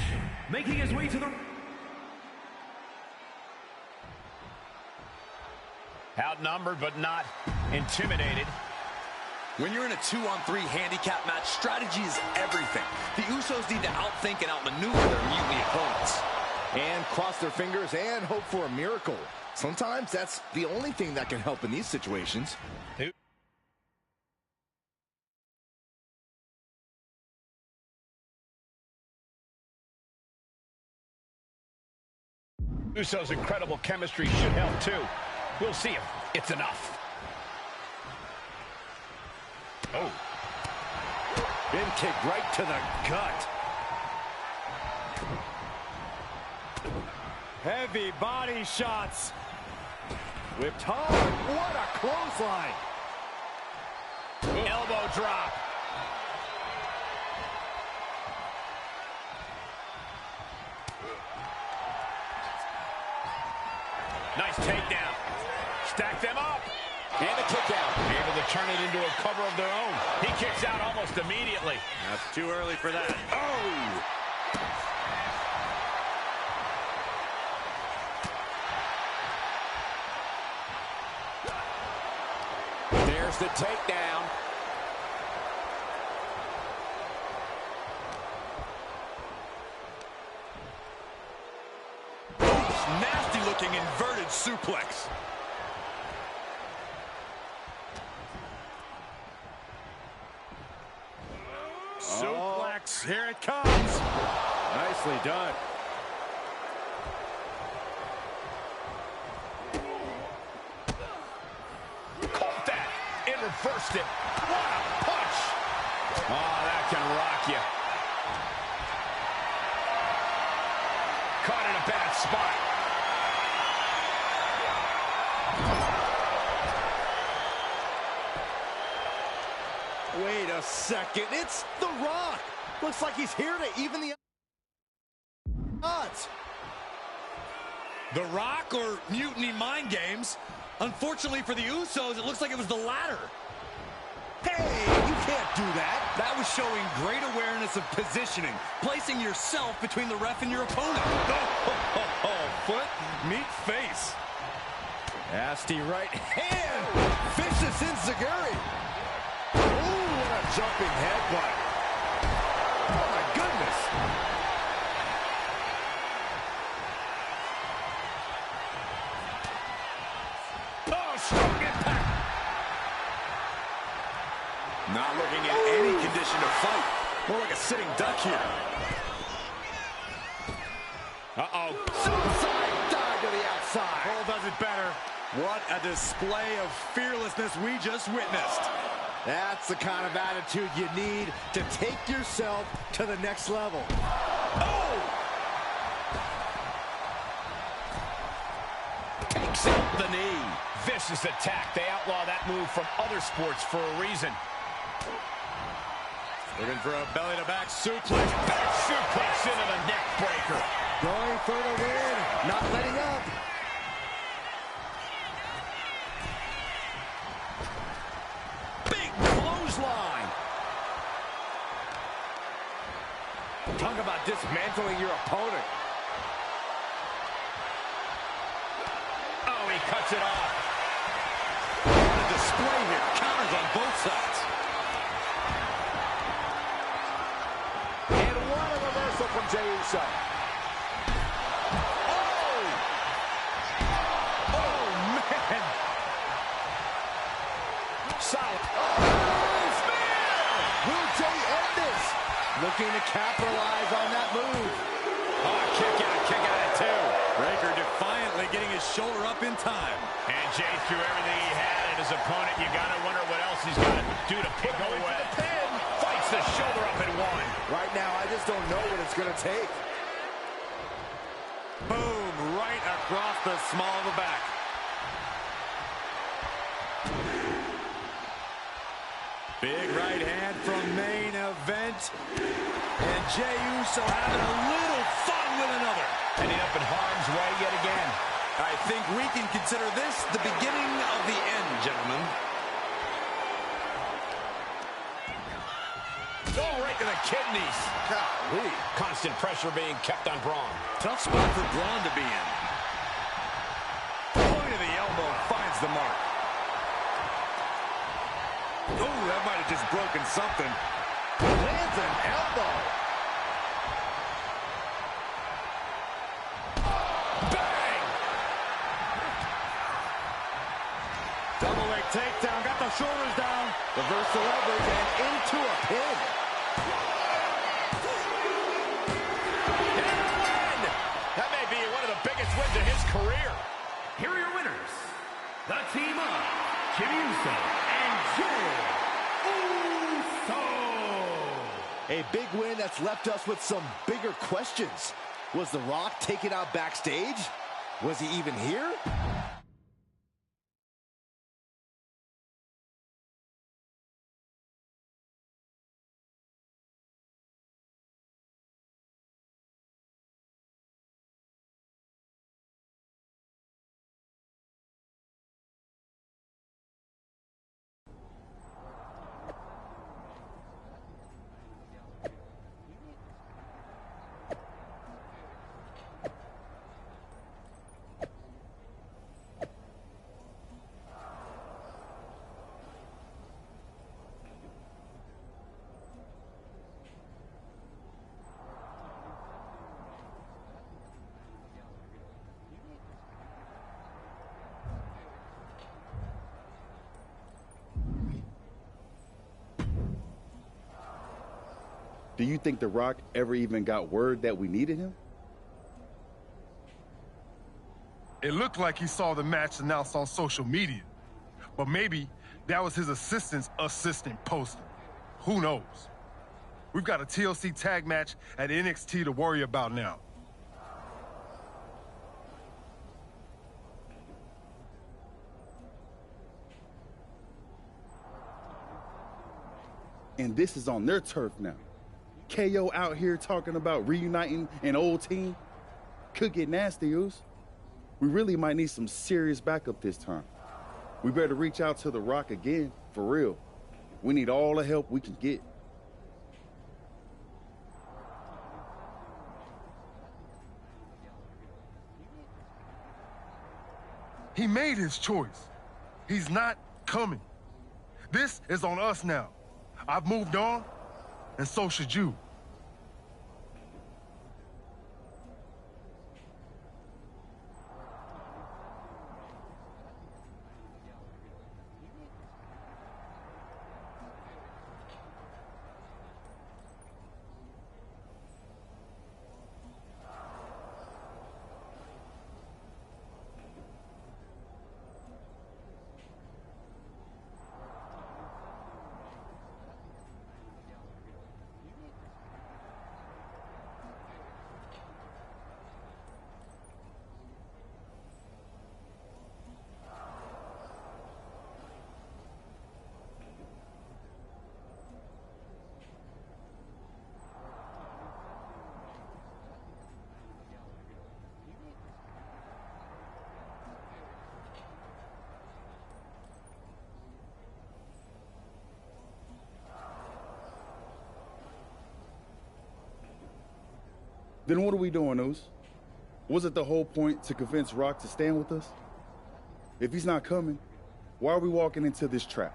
Making his way to the... Outnumbered but not intimidated. When you're in a 2-on-3 handicap match, strategy is everything. The Usos need to outthink and outmaneuver their mutiny opponents. And cross their fingers and hope for a miracle. Sometimes that's the only thing that can help in these situations. Usos' incredible chemistry should help too. We'll see if it's enough. Oh. Bin kick right to the gut. Heavy body shots. Whipped hard. What a clothesline. Elbow drop. Nice takedown. Stack them up. And a kick out. Able to turn it into a cover of their own. He kicks out almost immediately. That's too early for that. Oh! There's the takedown. Nasty looking inverted suplex. Suplex, here it comes. Nicely done. Caught that and reversed it. What a punch. Oh, that can rock you. Caught in a bad spot. Wait a second. It's The Rock. Looks like he's here to even the odds. The Rock or Mutiny Mind Games? Unfortunately for the Usos, it looks like it was the latter. Hey, you can't do that. That was showing great awareness of positioning, placing yourself between the ref and your opponent. Foot, meet face. Nasty right hand. Vicious enziguri. Ooh, what a jumping headbutt. Oh, my goodness. Oh, strong impact. Not looking in any condition to fight. More like a sitting duck here. Uh-oh. Suicide dive to the outside. Cole does it better. What a display of fearlessness we just witnessed. That's the kind of attitude you need to take yourself to the next level. Oh! Takes out the knee. Vicious attack. They outlaw that move from other sports for a reason. Looking for a belly-to-back suplex. Back suplex into the neck breaker. Going for the win. Not letting up. Clothesline. Talk about dismantling your opponent. Oh, he cuts it off. What a display here. Counters on both sides. And what a reversal from Jey Uso. Oh, man. Solid. Will Jey end this? Looking to capitalize on that move. Oh, kick out at two. Breaker defiantly getting his shoulder up in time. And Jey threw everything he had at his opponent. You gotta wonder what else he's gonna do to pick away. Fights the shoulder up and one. Right now, I just don't know what it's gonna take. Boom, right across the small of the back. Big right hand from main event. And Jey Uso having a little fun with another. Ending up in harm's way yet again. I think we can consider this the beginning of the end, gentlemen. Oh, right to the kidneys. Golly. Constant pressure being kept on Braun. Tough spot for Braun to be in. Point of the elbow finds the mark. Oh, that might have just broken something. Lands an elbow. Bang! Double leg takedown, got the shoulders down. Reverse the leverage and into a pin. That may be one of the biggest wins of his career. Here are your winners, the team of Jimmy Uso and Jey Uso. A big win that's left us with some bigger questions. Was The Rock taken out backstage? Was he even here? Do you think The Rock ever even got word that we needed him? It looked like he saw the match announced on social media. But maybe that was his assistant's assistant posting. Who knows? We've got a TLC tag match at NXT to worry about now. And this is on their turf now. KO out here talking about reuniting an old team. Could get nasty, Oos. We really might need some serious backup this time. We better reach out to The Rock again, for real. We need all the help we can get. He made his choice. He's not coming. This is on us now. I've moved on, and so should you. Then what are we doing, Oos? Was it the whole point to convince Rock to stand with us? If he's not coming, why are we walking into this trap?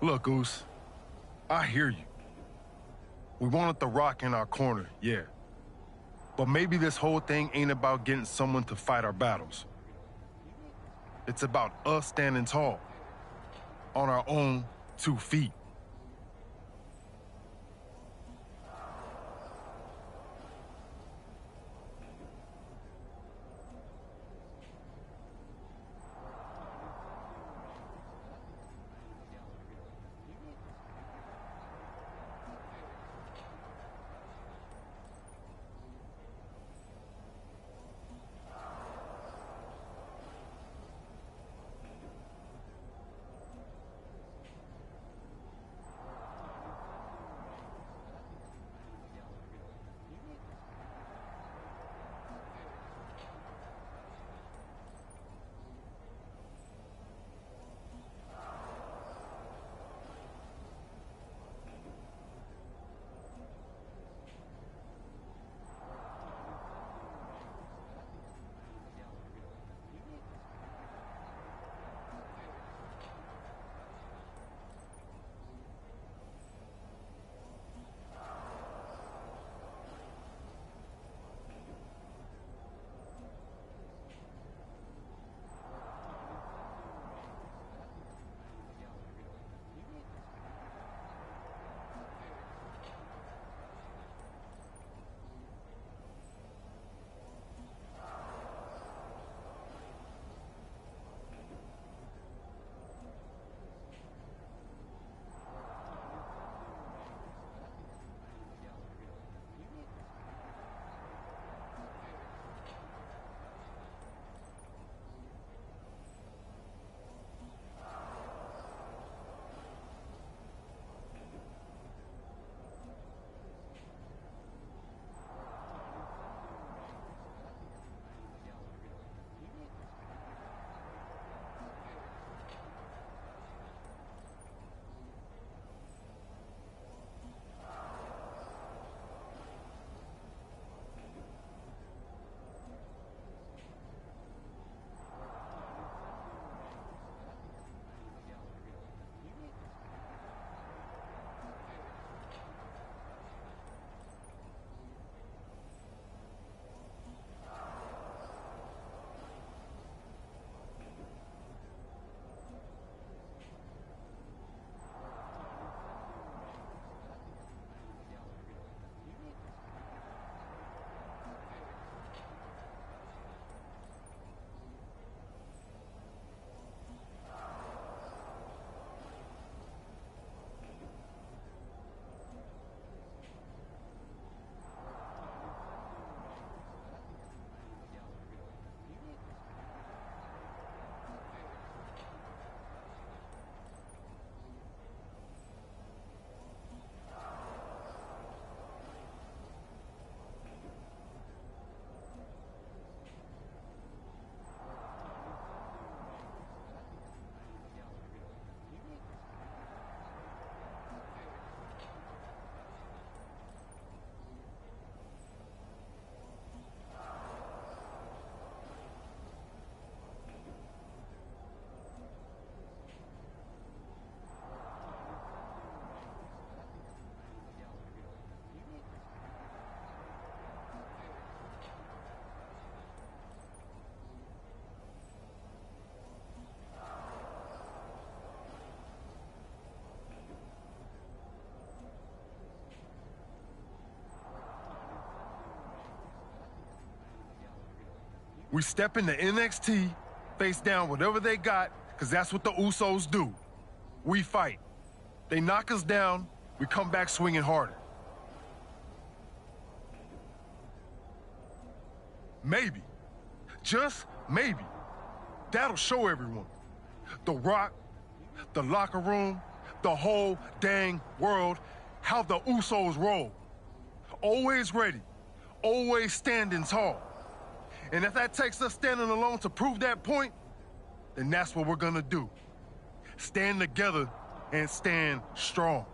Look, Oos, I hear you. We wanted The Rock in our corner, yeah. But maybe this whole thing ain't about getting someone to fight our battles. It's about us standing tall, on our own 2 feet. We step into NXT, face down whatever they got, because that's what the Usos do. We fight. They knock us down, we come back swinging harder. Maybe, just maybe, that'll show everyone. The Rock, the locker room, the whole dang world, how the Usos roll. Always ready, always standing tall. And if that takes us standing alone to prove that point, then that's what we're gonna do. Stand together and stand strong.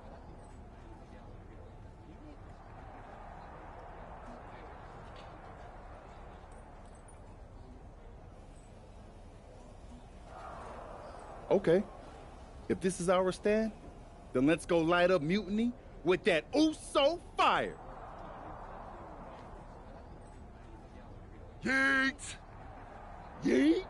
Okay. If this is our stand, then let's go light up Mutiny with that Uso fire. Yeet! Yeet!